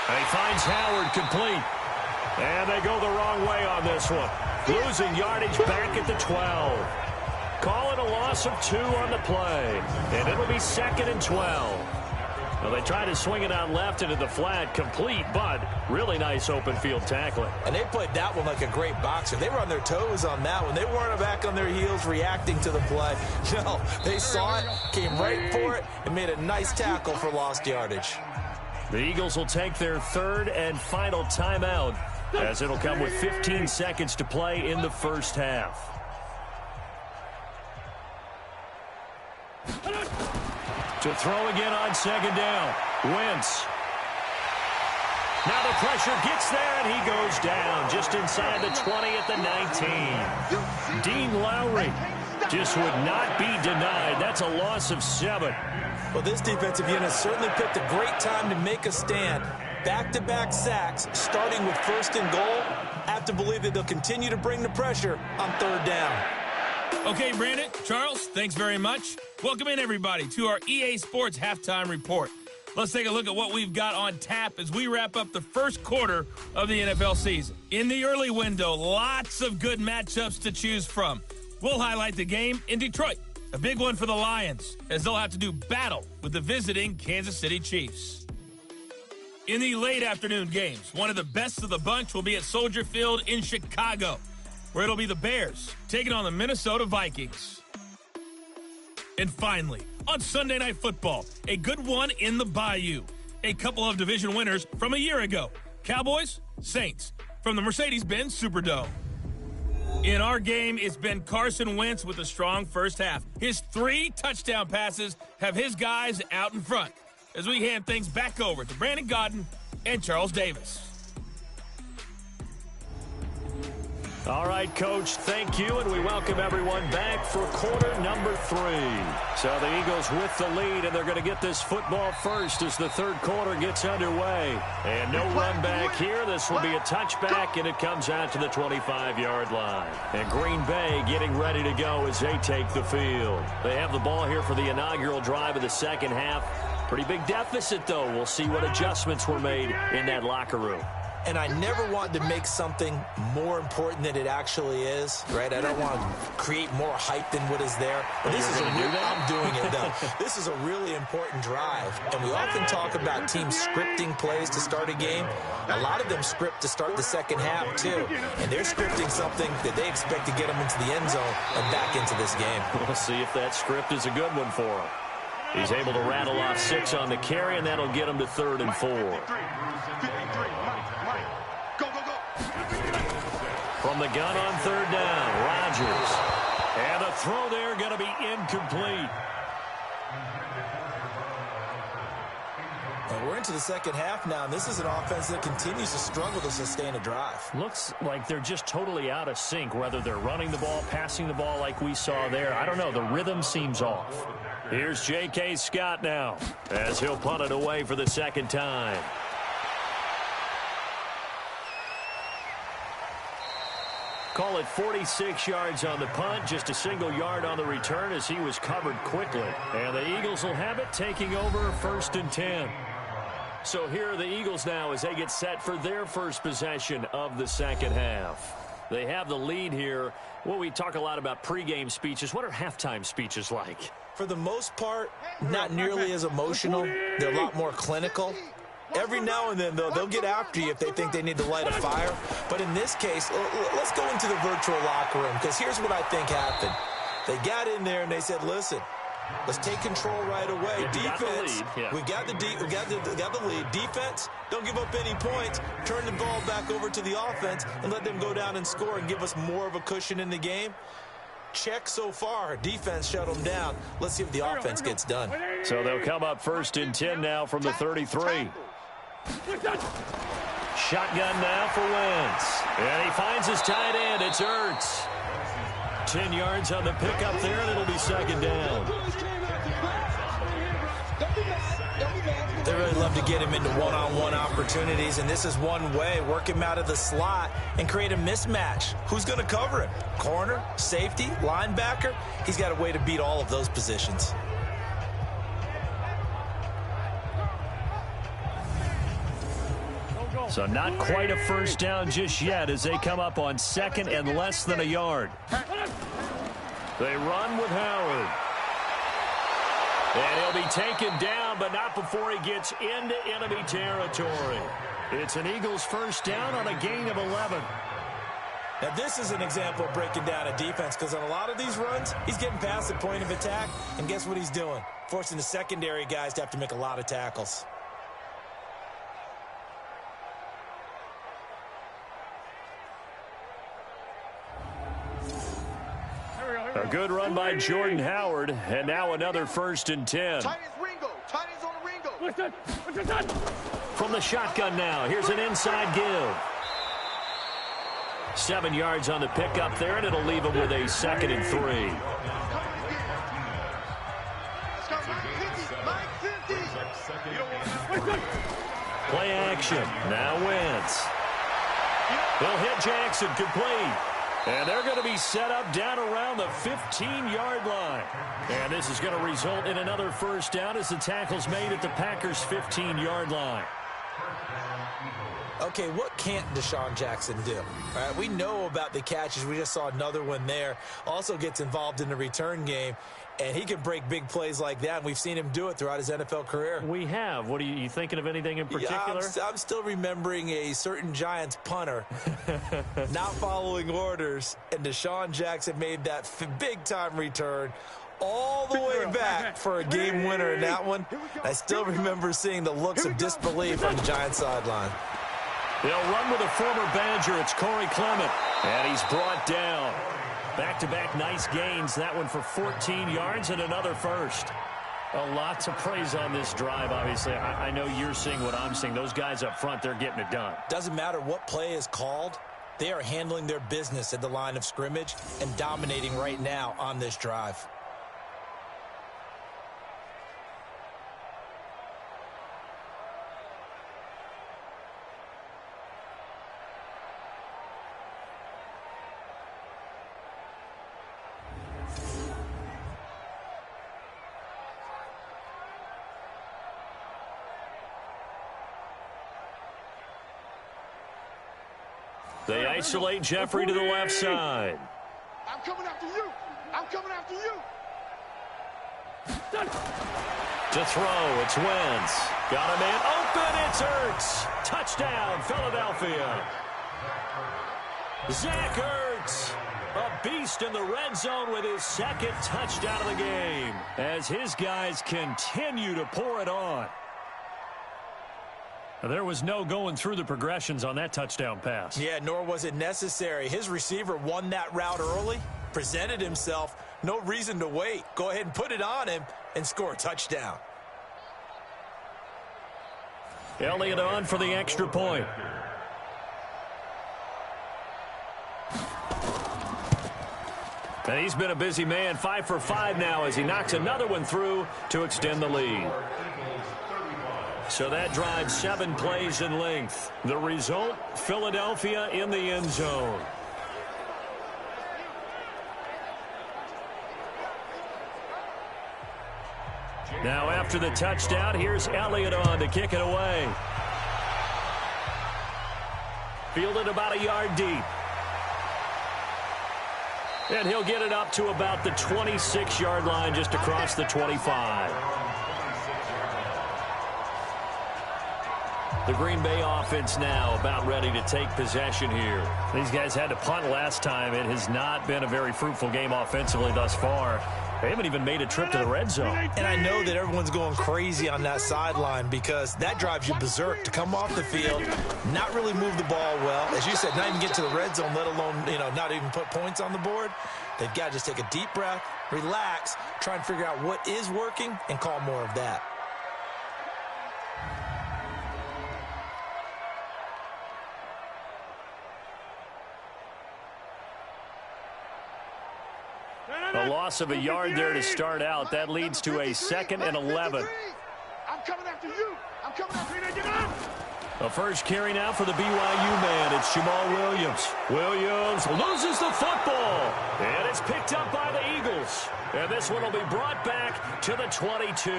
He finds Howard complete. And they go the wrong way on this one. Losing yardage back at the 12. Call it a loss of 2 on the play. And it'll be 2nd and 12. Well, they try to swing it out left into the flat, complete, but really nice open field tackling. And they played that one like a great boxer. They were on their toes on that one. They weren't back on their heels reacting to the play. No, they saw it, came right for it, and made a nice tackle for lost yardage. The Eagles will take their 3rd and final timeout as it'll come with 15 seconds to play in the first half. To throw again on 2nd down. Wentz. Now the pressure gets there, and he goes down just inside the 20 at the 19. Dean Lowry just would not be denied. That's a loss of 7. Well, this defensive unit certainly picked a great time to make a stand. Back-to-back sacks, starting with 1st and goal. I have to believe that they'll continue to bring the pressure on 3rd down. Okay, Brandon, Charles, thanks very much. Welcome in, everybody, to our EA Sports Halftime Report. Let's take a look at what we've got on tap as we wrap up the first quarter of the NFL season. In the early window, lots of good matchups to choose from. We'll highlight the game in Detroit, a big one for the Lions, as they'll have to do battle with the visiting Kansas City Chiefs. In the late afternoon games, one of the best of the bunch will be at Soldier Field in Chicago, where it'll be the Bears taking on the Minnesota Vikings. And finally, on Sunday Night Football, a good one in the Bayou. A couple of division winners from a year ago. Cowboys, Saints, from the Mercedes-Benz Superdome. In our game, it's been Carson Wentz with a strong first half. His 3 touchdown passes have his guys out in front, as we hand things back over to Brandon Godden and Charles Davis. All right, Coach, thank you, and we welcome everyone back for quarter number 3. So the Eagles with the lead, and they're going to get this football first as the 3rd quarter gets underway. And no run back here. This will be a touchback, and it comes out to the 25-yard line. And Green Bay getting ready to go as they take the field. They have the ball here for the inaugural drive of the second half. Pretty big deficit, though. We'll see what adjustments were made in that locker room. And I never want to make something more important than it actually is, right? I don't want to create more hype than what is there. But this is I'm doing it, though. This is a really important drive. And we often talk about teams scripting plays to start a game. A lot of them script to start the second half, too. And they're scripting something that they expect to get them into the end zone and back into this game. We'll see if that script is a good one for him. He's able to rattle off 6 on the carry, and that'll get him to 3rd and 4. From the gun on 3rd down, Rodgers. And the throw there going to be incomplete. And we're into the second half now, and this is an offense that continues to struggle to sustain a drive. Looks like they're just totally out of sync, whether they're running the ball, passing the ball like we saw there. I don't know. The rhythm seems off. Here's J.K. Scott now as he'll punt it away for the 2nd time. Call it 46 yards on the punt, just a single yard on the return as he was covered quickly. And the Eagles will have it, taking over 1st and 10. So here are the Eagles now as they get set for their first possession of the second half. They have the lead here. Well, we talk a lot about pregame speeches. What are halftime speeches like? For the most part, not nearly as emotional. They're a lot more clinical. Every now and then, though, they'll get after you if they think they need to light a fire. But in this case, let's go into the virtual locker room, because here's what I think happened. They got in there and they said, listen, let's take control right away. Defense, we got the lead. Defense, don't give up any points. Turn the ball back over to the offense and let them go down and score and give us more of a cushion in the game. Check so far. Defense shut them down. Let's see if the offense gets done. So they'll come up 1st and 10 now from the 33. Shotgun now for Wentz. And he finds his tight end. It's Ertz. 10 yards on the pickup there, and it'll be second down. They really love to get him into one-on-one opportunities, and this is one way. Work him out of the slot and create a mismatch. Who's going to cover him? Corner, safety, linebacker? He's got a way to beat all of those positions. So not quite a first down just yet as they come up on second and less than a yard. They run with Howard. And he'll be taken down, but not before he gets into enemy territory. It's an Eagles first down on a gain of 11. Now, this is an example of breaking down a defense, because on a lot of these runs, he's getting past the point of attack, and guess what he's doing? Forcing the secondary guys to have to make a lot of tackles. A good run by Jordan Howard, and now another 1st and 10. Tight ends Ringo. Tight ends on the Ringo. From the shotgun now, here's an inside give. 7 yards on the pickup there, and it'll leave him with a 2nd and 3. Play action. Now Wentz. He'll hit Jackson complete. And they're going to be set up down around the 15-yard line. And this is going to result in another first down as the tackle's made at the Packers' 15-yard line. Okay, what can't Deshaun Jackson do? All right, we know about the catches. We just saw another one there. Also gets involved in the return game, and he can break big plays like that. And we've seen him do it throughout his NFL career. We have. What are you thinking of anything in particular? Yeah, I'm still remembering a certain Giants punter not following orders, and Deshaun Jackson made that big-time return all the way back for a game winner in that one. I still remember seeing the looks of disbelief on the Giants sideline. They'll run with a former Badger. It's Corey Clement. And he's brought down. Back-to-back nice gains. That one for 14 yards and another first. A lot to praise on this drive, obviously. I know you're seeing what I'm seeing. Those guys up front, they're getting it done. Doesn't matter what play is called. They are handling their business at the line of scrimmage and dominating right now on this drive. They isolate Jeffrey to the left side. I'm coming after you. I'm coming after you. To throw, it's Wentz. Got a man open, it's Ertz. Touchdown, Philadelphia. Zach Ertz, a beast in the red zone with his 2nd touchdown of the game as his guys continue to pour it on. There was no going through the progressions on that touchdown pass. Yeah, nor was it necessary. His receiver won that route early, presented himself, no reason to wait. Go ahead and put it on him and score a touchdown. Elliott on for the extra point. And he's been a busy man, 5 for 5 now as he knocks another one through to extend the lead. So that drives 7 plays in length. The result, Philadelphia in the end zone. Now after the touchdown, here's Elliott on to kick it away. Fielded about a yard deep. And he'll get it up to about the 26-yard line just across the 25. The Green Bay offense now about ready to take possession here. These guys had to punt last time. It has not been a very fruitful game offensively thus far. They haven't even made a trip to the red zone. And I know that everyone's going crazy on that sideline because that drives you berserk to come off the field, not really move the ball well. As you said, not even get to the red zone, let alone, not even put points on the board. They've got to just take a deep breath, relax, try and figure out what is working and call more of that. loss of a yard there to start out. That leads to a 2nd and 11. I'm coming after you. I'm coming after you. The first carry now for the BYU man. It's Jamal Williams. Williams loses the football. And it's picked up by the Eagles. And this one will be brought back to the 22.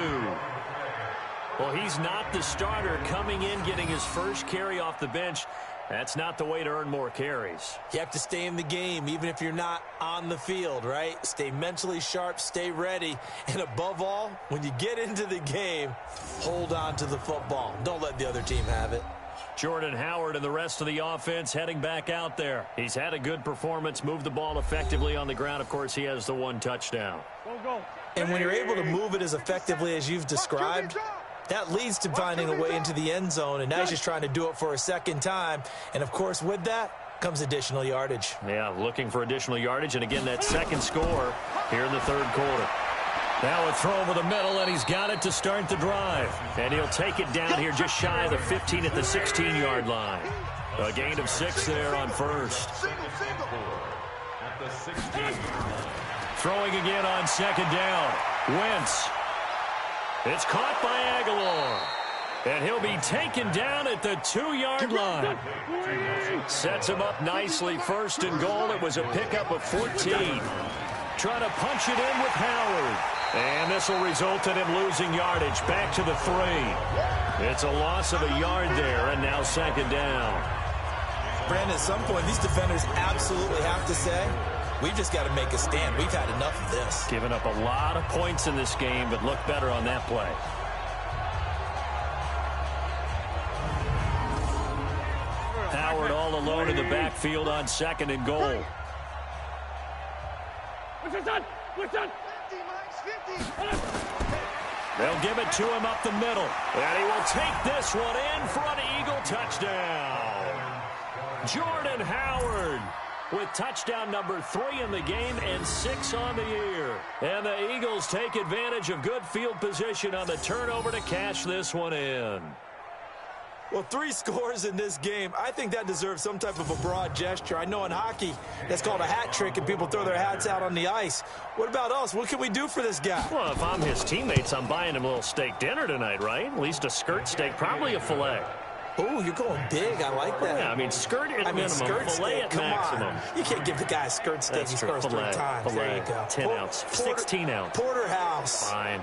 Well, he's not the starter coming in, getting his first carry off the bench. That's not the way to earn more carries. You have to stay in the game, even if you're not on the field, right? Stay mentally sharp, stay ready, and above all, when you get into the game, hold on to the football. Don't let the other team have it. Jordan Howard and the rest of the offense heading back out there. He's had a good performance, moved the ball effectively on the ground. Of course, he has the 1 touchdown. And when you're able to move it as effectively as you've described, that leads to finding a way into the end zone, and now he's just trying to do it for a second time. And, of course, with that comes additional yardage. Yeah, looking for additional yardage, and again, that second score here in the 3rd quarter. Now a throw over the middle, and he's got it to start the drive. And he'll take it down here just shy of the 15 at the 16-yard line. A gain of 6 there on first. Throwing again on 2nd down. Wentz. It's caught by Aguilar. And he'll be taken down at the 2-yard line. Sets him up nicely. 1st and goal. It was a pickup of 14. Trying to punch it in with Howard. And this will result in him losing yardage. Back to the 3. It's a loss of a yard there, and now 2nd down. Brandon, at some point, these defenders absolutely have to say, we've just got to make a stand. We've had enough of this. Giving up a lot of points in this game, but look better on that play. Howard all alone in the backfield on 2nd and goal. They'll give it to him up the middle. And he will take this one in for an Eagle touchdown. Jordan Howard with touchdown number 3 in the game and 6 on the year. And the Eagles take advantage of good field position on the turnover to cash this one in. Well, 3 scores in this game. I think that deserves some type of a broad gesture. I know in hockey, that's called a hat trick, and people throw their hats out on the ice. What about us? What can we do for this guy? Well, if I'm his teammates, I'm buying him a little steak dinner tonight, right? At least a skirt steak, probably a filet. Oh, you're going big. I like that. Yeah, I mean, skirt at minimum, skirt filet steak. at Come maximum. on. You can't give the guy a skirt steak. That's He true. scores 3 times. Filet, There you go. 10 ounce, 16 ounce. Porterhouse. Fine.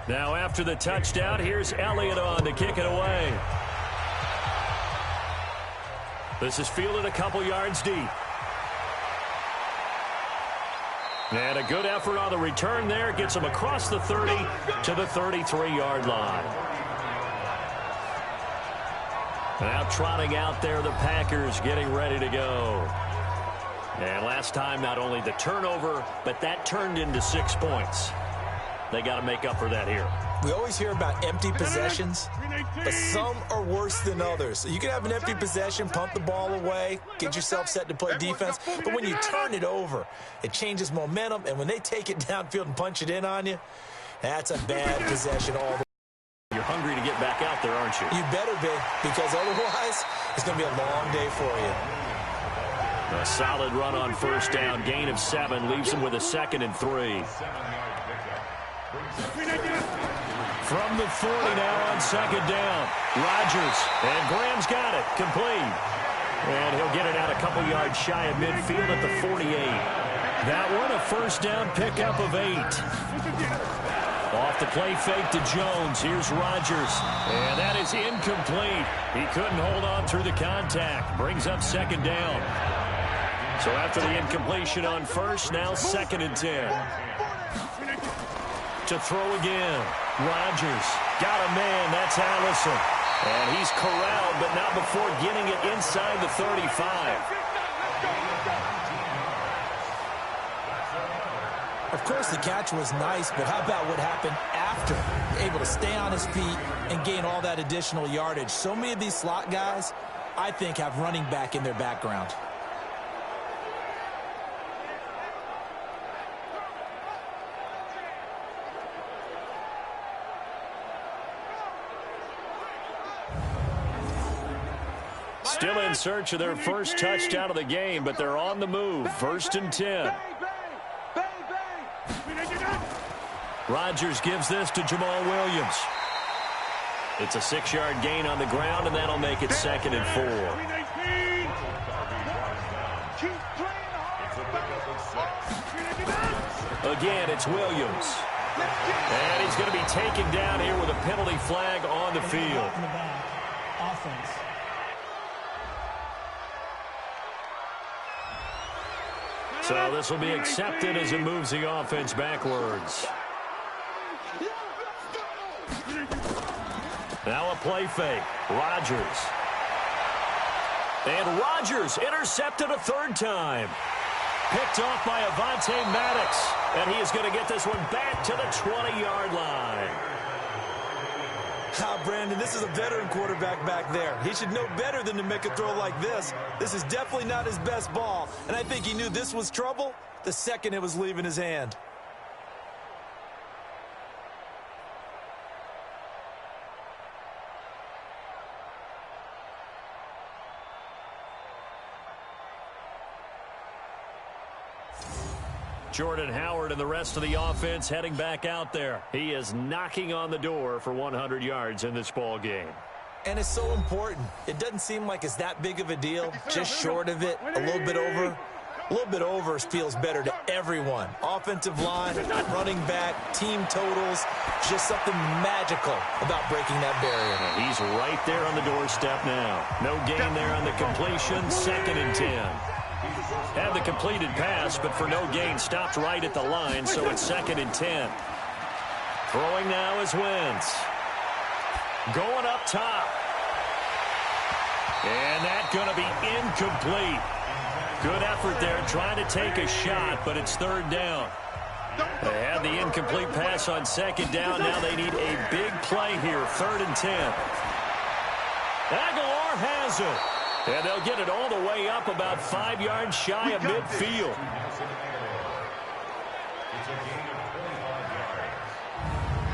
Now after the touchdown, here's Elliott on to kick it away. This is fielded a couple yards deep. And a good effort on the return there. Gets him across the 30 to the 33-yard line. Now trotting out there, the Packers getting ready to go. And last time, not only the turnover, but that turned into 6 points. They got to make up for that here. We always hear about empty possessions, but some are worse than others. So you can have an empty possession, punt the ball away, get yourself set to play defense, but when you turn it over, it changes momentum, and when they take it downfield and punch it in on you, that's a bad possession all the way. You're hungry to get back out there, aren't you? You better be, because otherwise it's going to be a long day for you. A solid run on first down, gain of 7, leaves him with a 2nd and 3. From the 40 now on 2nd down. Rodgers, and Graham's got it, complete. And he'll get it out a couple yards shy of midfield at the 48. That one a first down pickup of 8. Off the play fake to Jones. Here's Rodgers. And that is incomplete. He couldn't hold on through the contact. Brings up 2nd down. So after the incompletion on first, now 2nd and 10. To throw again. Rodgers got a man. That's Allison. And he's corralled, but not before getting it inside the 35. Of course, the catch was nice, but how about what happened after? Able to stay on his feet and gain all that additional yardage. So many of these slot guys, I think, have running back in their background. Still in search of their first touchdown of the game, but they're on the move. 1st and 10. Rodgers gives this to Jamal Williams. It's a 6-yard gain on the ground, and that'll make it 2nd and 4. Again, it's Williams. And he's going to be taken down here with a penalty flag on the field. Offense. So this will be accepted as it moves the offense backwards. Now a play fake. Rodgers. And Rodgers intercepted a 3rd time. Picked off by Avonte Maddox. And he is going to get this one back to the 20-yard line. Brandon, this is a veteran quarterback back there. He should know better than to make a throw like this. This is definitely not his best ball. And I think he knew this was trouble the second it was leaving his hand. Jordan Howard and the rest of the offense heading back out there. He is knocking on the door for 100 yards in this ball game. And it's so important. It doesn't seem like it's that big of a deal. Just short of it, a little bit over. A little bit over feels better to everyone. Offensive line, running back, team totals. Just something magical about breaking that barrier. He's right there on the doorstep now. No gain there on the completion. 2nd and 10. Had the completed pass, but for no gain, stopped right at the line, so it's 2nd and 10. Throwing now is Wentz. Going up top. And that's going to be incomplete. Good effort there, trying to take a shot, but it's 3rd down. They had the incomplete pass on 2nd down. Now they need a big play here, 3rd and 10. Aguilar has it. And they'll get it all the way up about 5 yards shy of midfield.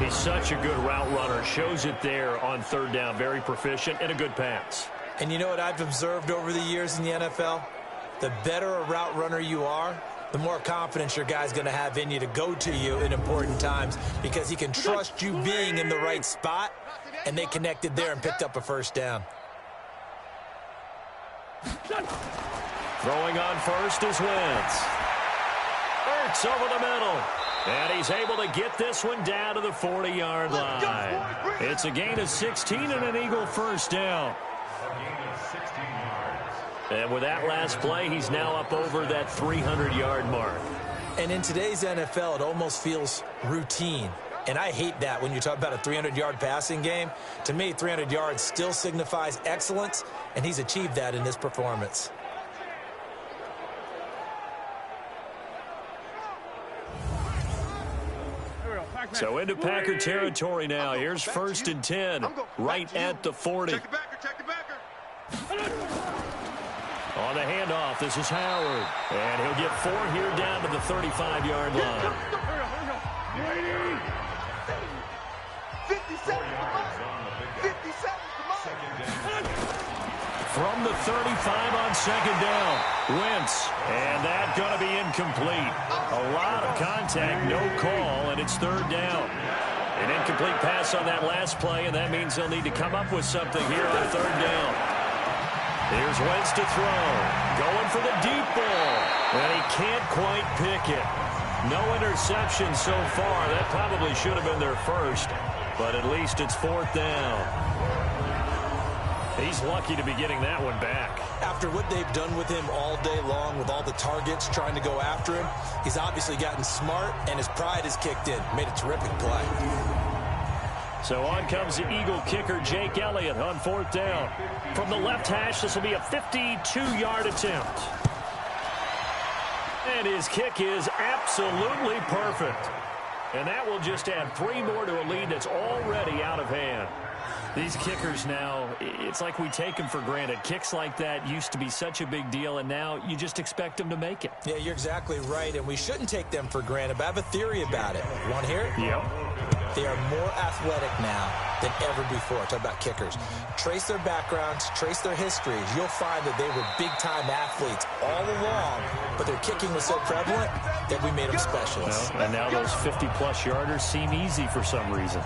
He's such a good route runner. Shows it there on 3rd down. Very proficient and a good pass. And you know what I've observed over the years in the NFL? The better a route runner you are, the more confidence your guy's going to have in you to go to you in important times because he can trust you being in the right spot, and they connected there and picked up a 1st down. Throwing on first is Wentz. Ertz over the middle. And he's able to get this one down to the 40-yard line. It's a gain of 16 and an Eagle 1st down. And with that last play, he's now up over that 300-yard mark. And in today's NFL, it almost feels routine. And I hate that when you talk about a 300-yard passing game. To me, 300 yards still signifies excellence, and he's achieved that in this performance. So into Packer territory now. Here's 1st and 10, right at the 40. Check the backer. On the handoff, this is Howard. And he'll get 4 here down to the 35-yard line. 57, come on. From the 35 on 2nd down, Wentz. And that's going to be incomplete. A lot of contact, no call, and it's 3rd down. An incomplete pass on that last play, and that means they'll need to come up with something here on 3rd down. Here's Wentz to throw. Going for the deep ball. And he can't quite pick it. No interception so far. That probably should have been their first. But at least it's 4th down. He's lucky to be getting that one back. After what they've done with him all day long, with all the targets trying to go after him, he's obviously gotten smart, and his pride has kicked in. Made a terrific play. So on comes the Eagle kicker, Jake Elliott, on 4th down. From the left hash, this will be a 52-yard attempt. And his kick is absolutely perfect. And that will just add 3 more to a lead that's already out of hand. These kickers now, it's like we take them for granted. Kicks like that used to be such a big deal, and now you just expect them to make it. Yeah, you're exactly right, and we shouldn't take them for granted, but I have a theory about it. Want to hear it? Yep. They are more athletic now than ever before. Talk about kickers. Trace their backgrounds, trace their histories. You'll find that they were big-time athletes all along, but their kicking was so prevalent that we made them specialists. Well, and now those 50-plus yarders seem easy for some reason.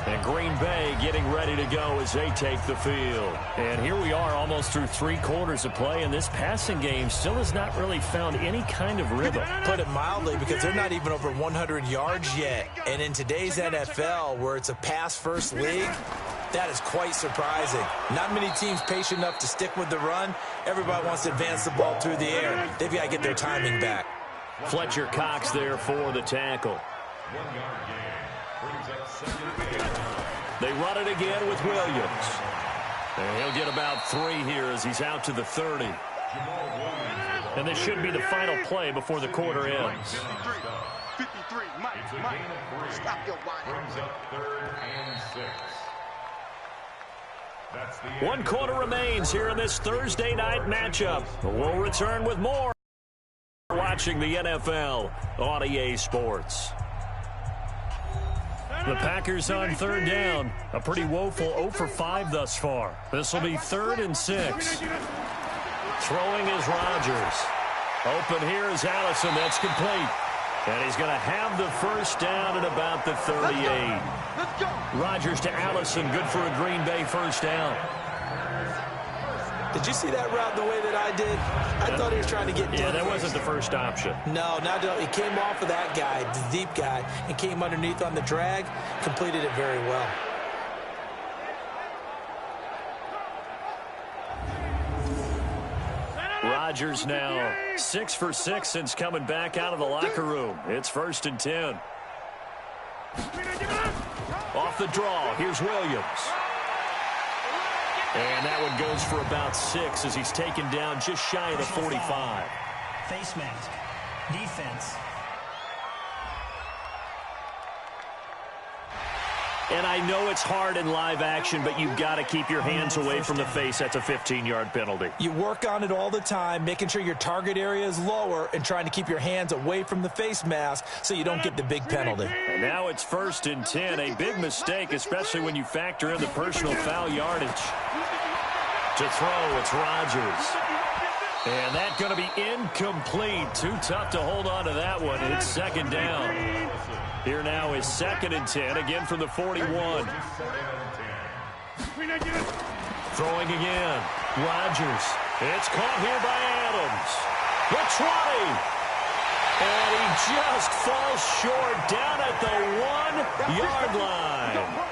And Green Bay getting ready to go as they take the field. And here we are almost through 3 quarters of play, and this passing game still has not really found any kind of rhythm. Put it mildly, because they're not even over 100 yards yet. And in today's NFL, where it's a pass-first league, that is quite surprising. Not many teams patient enough to stick with the run. Everybody wants to advance the ball through the air. They've got to get their timing back. Fletcher Cox there for the tackle. They run it again with Williams. And he'll get about 3 here as he's out to the 30. And this should be the final play before the quarter ends. 53, Mike, stop your whining. 1 quarter remains here in this Thursday night matchup. We'll return with more. Watching the NFL on EA Sports. The Packers on 3rd down. A pretty woeful 0 for 5 thus far. This will be 3rd and 6. Throwing is Rodgers. Open here is Allison. That's complete. And he's going to have the first down at about the 38. Rodgers to Allison. Good for a Green Bay first down. Did you see that route the way that I did? I thought he was trying to get down. Yeah, that wasn't the first option. No, he came off of that guy, the deep guy, and came underneath on the drag, completed it very well. Rodgers now 6 for 6 since coming back out of the locker room. It's 1st and 10. Off the draw, here's Williams. And that one goes for about 6 as he's taken down just shy of the 45. Face mask. Defense. And I know it's hard in live action, but you've got to keep your hands away from the face. That's a 15-yard penalty. You work on it all the time, making sure your target area is lower and trying to keep your hands away from the face mask so you don't get the big penalty. And now it's 1st and 10. A big mistake, especially when you factor in the personal foul yardage. To throw, it's Rodgers. And that's going to be incomplete. Too tough to hold on to that one. It's 2nd down. Here now is 2nd and 10, again from the 41. Throwing again. Rodgers. It's caught here by Adams. The 20. And he just falls short down at the 1-yard line.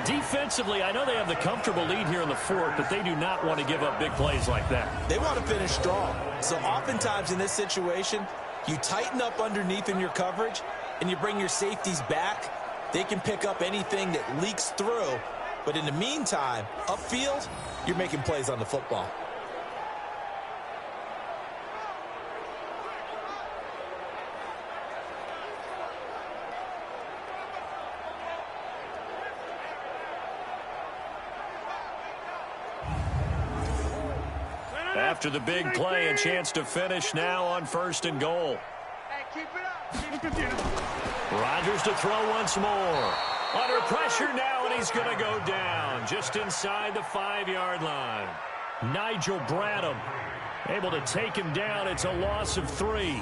Defensively, I know they have the comfortable lead here in the 4th, but they do not want to give up big plays like that. They want to finish strong. So oftentimes in this situation, you tighten up underneath in your coverage, and you bring your safeties back. They can pick up anything that leaks through. But in the meantime, upfield, you're making plays on the football. After the big play, a chance to finish now on 1st and goal. Rodgers to throw once more. Under pressure now, and he's going to go down just inside the 5-yard line. Nigel Bradham able to take him down. It's a loss of 3.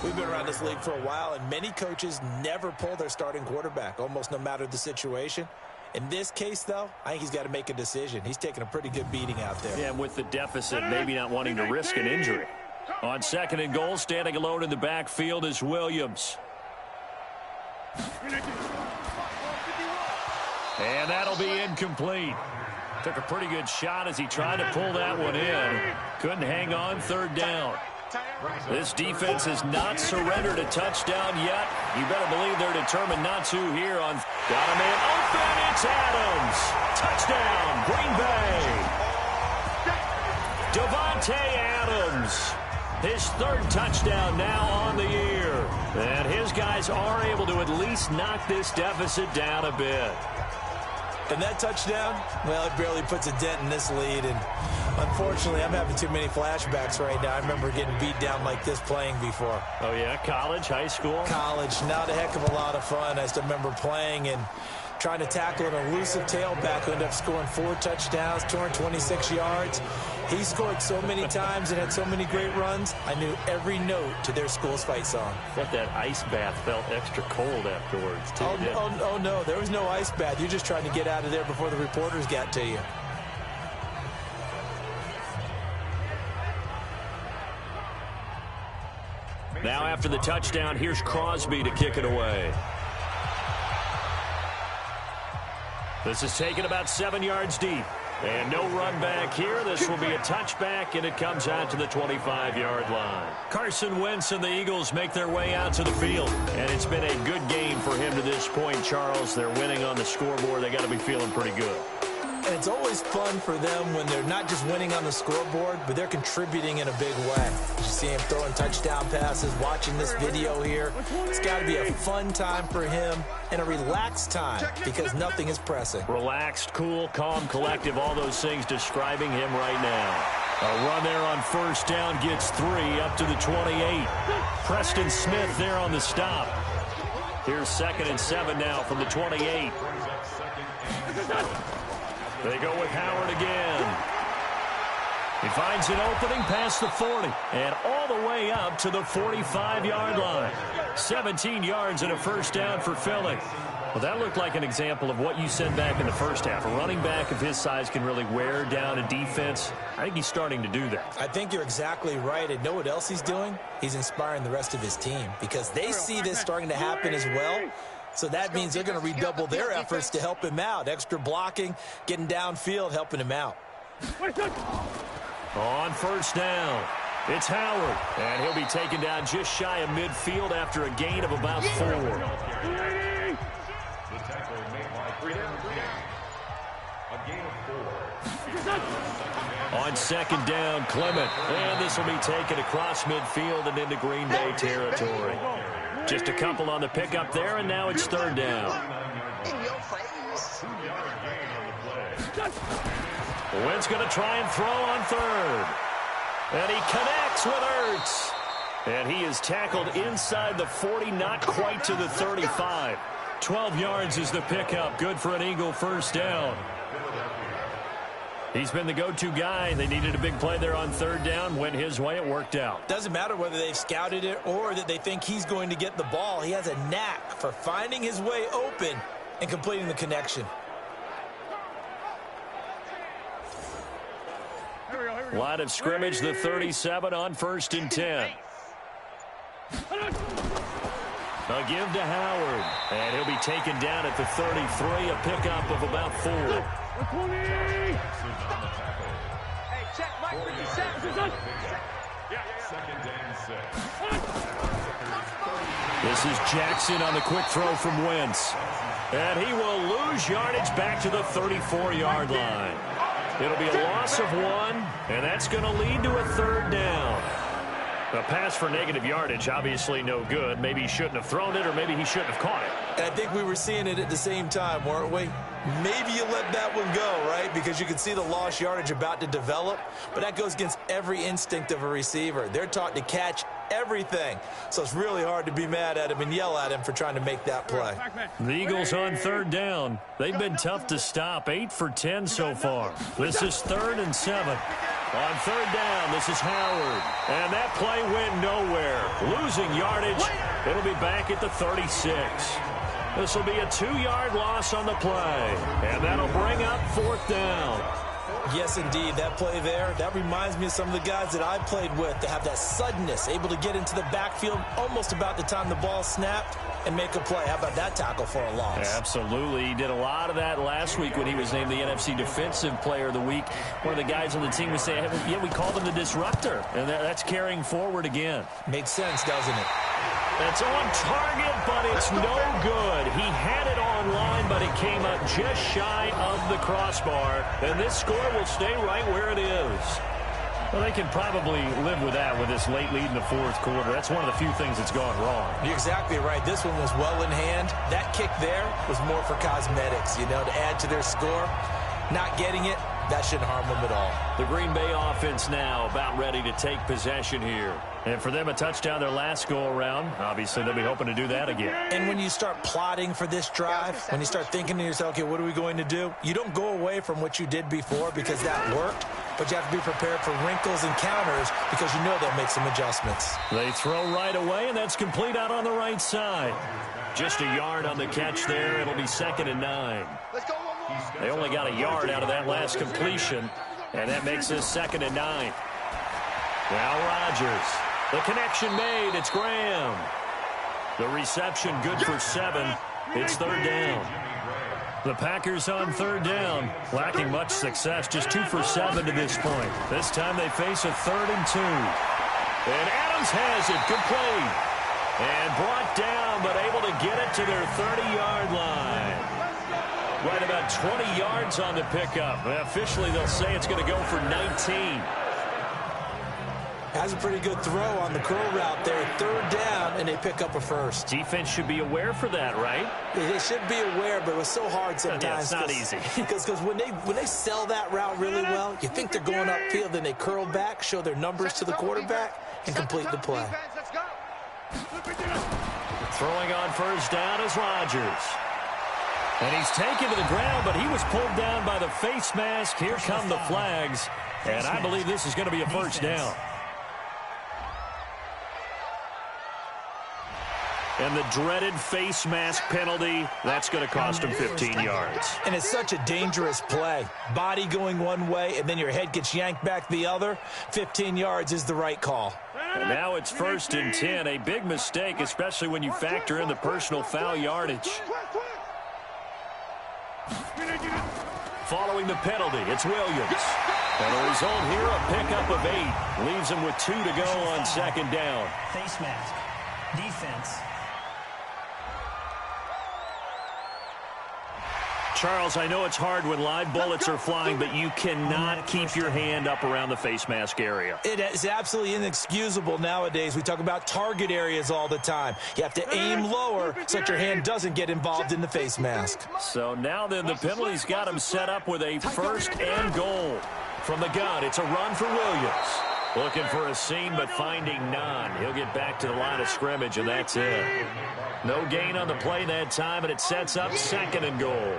We've been around this league for a while, and many coaches never pull their starting quarterback, almost no matter the situation. In this case, though, I think he's got to make a decision. He's taking a pretty good beating out there. Yeah, and with the deficit, maybe not wanting to risk an injury. On 2nd and goal, standing alone in the backfield is Williams. And that'll be incomplete. Took a pretty good shot as he tried to pull that one in. Couldn't hang on, 3rd down. This defense has not surrendered a touchdown yet. You better believe they're determined not to here on. Got a man open. It's Adams. Touchdown, Green Bay. Devontae Adams. His 3rd touchdown now on the year. And his guys are able to at least knock this deficit down a bit. And that touchdown, well, it barely puts a dent in this lead. And unfortunately, I'm having too many flashbacks right now. I remember getting beat down like this playing before. Oh, yeah? College, high school? College. Not a heck of a lot of fun. I still remember playing and trying to tackle an elusive tailback who ended up scoring 4 touchdowns, 226 yards. He scored so many times and had so many great runs, I knew every note to their school's fight song. But that ice bath felt extra cold afterwards, too. Oh, no, there was no ice bath. You're just trying to get out of there before the reporters got to you. Now after the touchdown, here's Crosby to kick it away. This is taken about 7 yards deep. And no run back here. This will be a touchback, and it comes out to the 25-yard line. Carson Wentz and the Eagles make their way out to the field. And it's been a good game for him to this point, Charles. They're winning on the scoreboard. They got to be feeling pretty good. And it's always fun for them when they're not just winning on the scoreboard, but they're contributing in a big way. You see him throwing touchdown passes, watching this video here. It's got to be a fun time for him and a relaxed time because nothing is pressing. Relaxed, cool, calm, collective, all those things describing him right now. A run there on first down gets 3 up to the 28. Preston Smith there on the stop. Here's 2nd and 7 now from the 28. They go with Howard again. He finds an opening past the 40 and all the way up to the 45-yard line. 17 yards and a first down for Philly. Well, that looked like an example of what you said back in the first half. A running back of his size can really wear down a defense. I think he's starting to do that. I think you're exactly right. And know what else he's doing? He's inspiring the rest of his team because they see this starting to happen as well. So that means they're going to redouble their efforts to help him out. Extra blocking, getting downfield, helping him out. On first down, it's Howard. And he'll be taken down just shy of midfield after a gain of about 4. On 2nd down, Clement. And this will be taken across midfield and into Green Bay territory. Just a couple on the pickup there, and now it's 3rd down. Wentz going to try and throw on 3rd. And he connects with Ertz. And he is tackled inside the 40, not quite to the 35. 12 yards is the pickup. Good for an Eagle first down. He's been the go-to guy. They needed a big play there on 3rd down. Went his way. It worked out. Doesn't matter whether they've scouted it or that they think he's going to get the ball. He has a knack for finding his way open and completing the connection. Line of scrimmage, the 37 on 1st and 10. A give to Howard. And he'll be taken down at the 33, a pickup of about 4. Hey, check Mike 57. This is Jackson on the quick throw from Wentz. And he will lose yardage back to the 34-yard line. It'll be a loss of 1, and that's going to lead to a 3rd down. A pass for negative yardage, obviously no good. Maybe he shouldn't have thrown it, or maybe he shouldn't have caught it. And I think we were seeing it at the same time, weren't we? Maybe you let that one go, right? Because you can see the lost yardage about to develop. But that goes against every instinct of a receiver. They're taught to catch everything. So it's really hard to be mad at him and yell at him for trying to make that play. The Eagles on 3rd down. They've been tough to stop. 8 for 10 so far. This is 3rd and 7. On 3rd down, this is Howard. And that play went nowhere. Losing yardage. It'll be back at the 36. This will be a 2-yard loss on the play. And that'll bring up 4th down. Yes, indeed. That play there, that reminds me of some of the guys that I played with to have that suddenness, able to get into the backfield almost about the time the ball snapped and make a play. How about that tackle for a loss? Absolutely. He did a lot of that last week when he was named the NFC Defensive Player of the Week. One of the guys on the team was saying, yeah, we called him the disruptor. And that's carrying forward again. Makes sense, doesn't it? It's on target, but it's no good. He had it online, but it came up just shy of the crossbar. And this score will stay right where it is. Well, they can probably live with that with this late lead in the fourth quarter. That's one of the few things that's gone wrong. You're exactly right. This one was well in hand. That kick there was more for cosmetics, you know, to add to their score. Not getting it, that shouldn't harm them at all. The Green Bay offense now about ready to take possession here. And for them, a touchdown their last go-around. Obviously, they'll be hoping to do that again. And when you start plotting for this drive, when you start thinking to yourself, okay, what are we going to do? You don't go away from what you did before because that worked, but you have to be prepared for wrinkles and counters because you know they'll make some adjustments. They throw right away, and that's complete out on the right side. Just a yard on the catch there. It'll be 2nd and 9. They only got a yard out of that last completion, and that makes this 2nd and 9. Now Rodgers. The connection made. It's Graham. The reception good for 7. It's 3rd down. The Packers on 3rd down, lacking much success, just 2 for 7 to this point. This time they face a 3rd and 2. And Adams has it. Good play. And brought down, but able to get it to their 30-yard line. Right about 20 yards on the pickup. Officially, they'll say it's going to go for 19. Has a pretty good throw on the curl route there. 3rd down, and they pick up a first. Defense should be aware for that, right? They should be aware, but it was so hard sometimes. Yeah, it's not easy. Because when they sell that route really well, you think they're going upfield, then they curl back, show their numbers to the quarterback, and complete the play. Throwing on 1st down is Rodgers. And he's taken to the ground, but he was pulled down by the face mask. Here come the flags, and I believe this is going to be a 1st down. And the dreaded face mask penalty, that's going to cost him 15 yards. And it's such a dangerous play. Body going one way, and then your head gets yanked back the other. 15 yards is the right call. And now it's 1st and 10. A big mistake, especially when you factor in the personal foul yardage. Following the penalty, it's Williams. And the result here, a pickup of 8. Leaves him with 2 to go on 2nd down. Face mask. Defense. Charles, I know it's hard when live bullets are flying, but you cannot keep your hand up around the face mask area. It is absolutely inexcusable nowadays. We talk about target areas all the time. You have to aim lower so that your hand doesn't get involved in the face mask. So now then the penalty's got him set up with a 1st and goal. From the gun, it's a run for Williams. Looking for a seam, but finding none. He'll get back to the line of scrimmage, and that's it. No gain on the play that time, and it sets up 2nd and goal.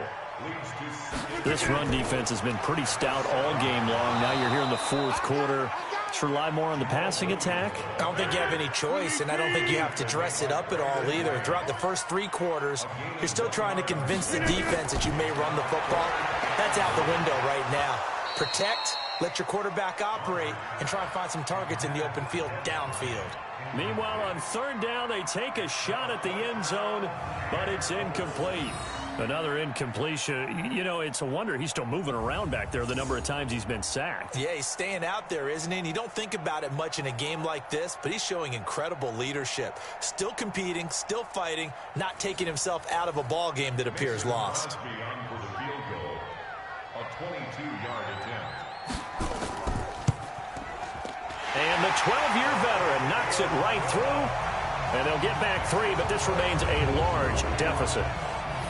This run defense has been pretty stout all game long. Now you're here in the fourth quarter. Let's rely more on the passing attack. I don't think you have any choice, and I don't think you have to dress it up at all either. Throughout the first 3 quarters, you're still trying to convince the defense that you may run the football. That's out the window right now. Protect, let your quarterback operate, and try and find some targets in the open field downfield. Meanwhile, on 3rd down, they take a shot at the end zone, but it's incomplete. Another incompletion. You know, it's a wonder he's still moving around back there the number of times he's been sacked. Yeah, he's staying out there, isn't he? And you don't think about it much in a game like this, but he's showing incredible leadership. Still competing, still fighting, not taking himself out of a ball game that appears lost. And the 12-year veteran knocks it right through, and they'll get back 3, but this remains a large deficit.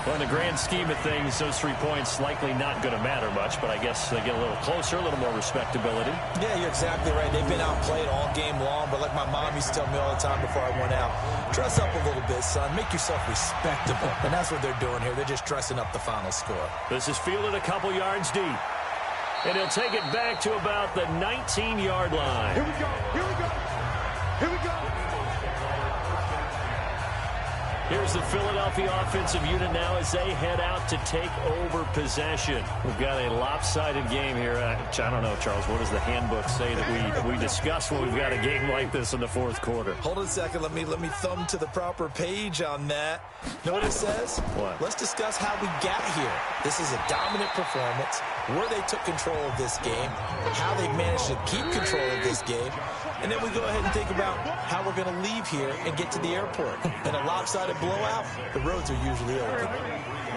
Well, in the grand scheme of things, those 3 points likely not going to matter much, but I guess they get a little closer, a little more respectability. Yeah, you're exactly right. They've been outplayed all game long, but like my mom used to tell me all the time before I went out, dress up a little bit, son. Make yourself respectable. And that's what they're doing here. They're just dressing up the final score. This is fielded a couple yards deep. And he'll take it back to about the 19-yard line. Here we go. Here we go. Here we go. Here's the Philadelphia offensive unit now as they head out to take over possession. We've got a lopsided game here. I don't know, Charles, what does the handbook say that we discuss when we've got a game like this in the fourth quarter? Hold on a second. Let me thumb to the proper page on that. Know what it says? What? Let's discuss how we got here. This is a dominant performance, where they took control of this game, how they managed to keep control of this game, and then we go ahead and think about how we're going to leave here and get to the airport. In a lopsided blowout, the roads are usually open.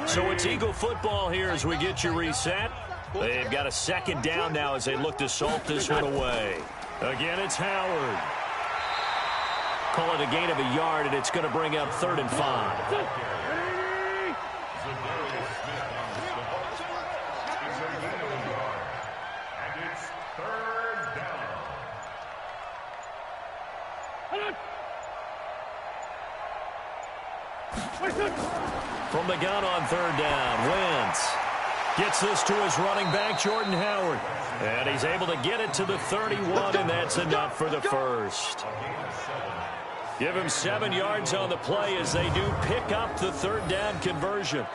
So it's Eagle football here as we get you reset. They've got a second down now as they look to salt this one away. Again, it's Howard. Call it a gain of a yard, and it's going to bring up 3rd and 5. From the gun on 3rd down, Wentz gets this to his running back, Jordan Howard. And he's able to get it to the 31, and that's enough for the first. Give him 7 yards on the play as they do pick up the 3rd down conversion.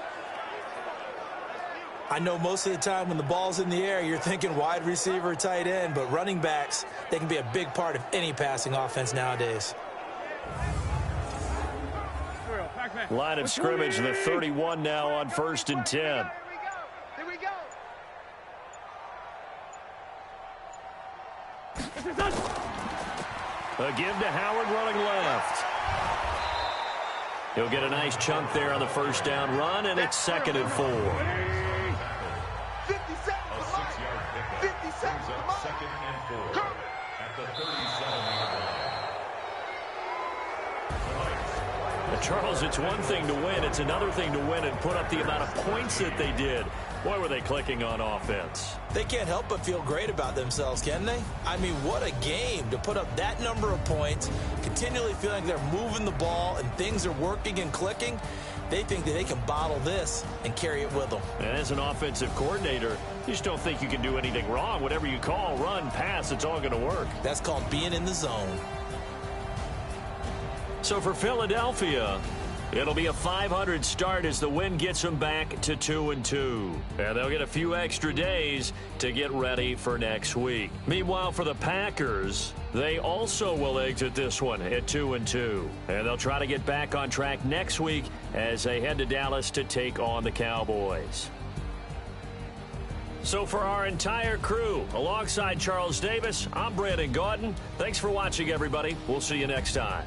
I know most of the time when the ball's in the air, you're thinking wide receiver, tight end, but running backs, they can be a big part of any passing offense nowadays. Line of scrimmage, the 31 now on 1st and 10. Here we go. A give to Howard running left. He'll get a nice chunk there on the 1st down run, and it's 2nd and 4. 50 seconds to mine. 50 seconds to mine. 2nd and 4 at the 37-yard line. Charles, it's one thing to win. It's another thing to win and put up the amount of points that they did. Boy, were they clicking on offense. They can't help but feel great about themselves, can they? I mean, what a game to put up that number of points, continually feeling they're moving the ball and things are working and clicking. They think that they can bottle this and carry it with them. And as an offensive coordinator, you just don't think you can do anything wrong. Whatever you call, run, pass, it's all going to work. That's called being in the zone. So for Philadelphia, it'll be a 500 start as the win gets them back to 2-2. And they'll get a few extra days to get ready for next week. Meanwhile, for the Packers, they also will exit this one at 2-2. And they'll try to get back on track next week as they head to Dallas to take on the Cowboys. So for our entire crew, alongside Charles Davis, I'm Brandon Gaudin. Thanks for watching, everybody. We'll see you next time.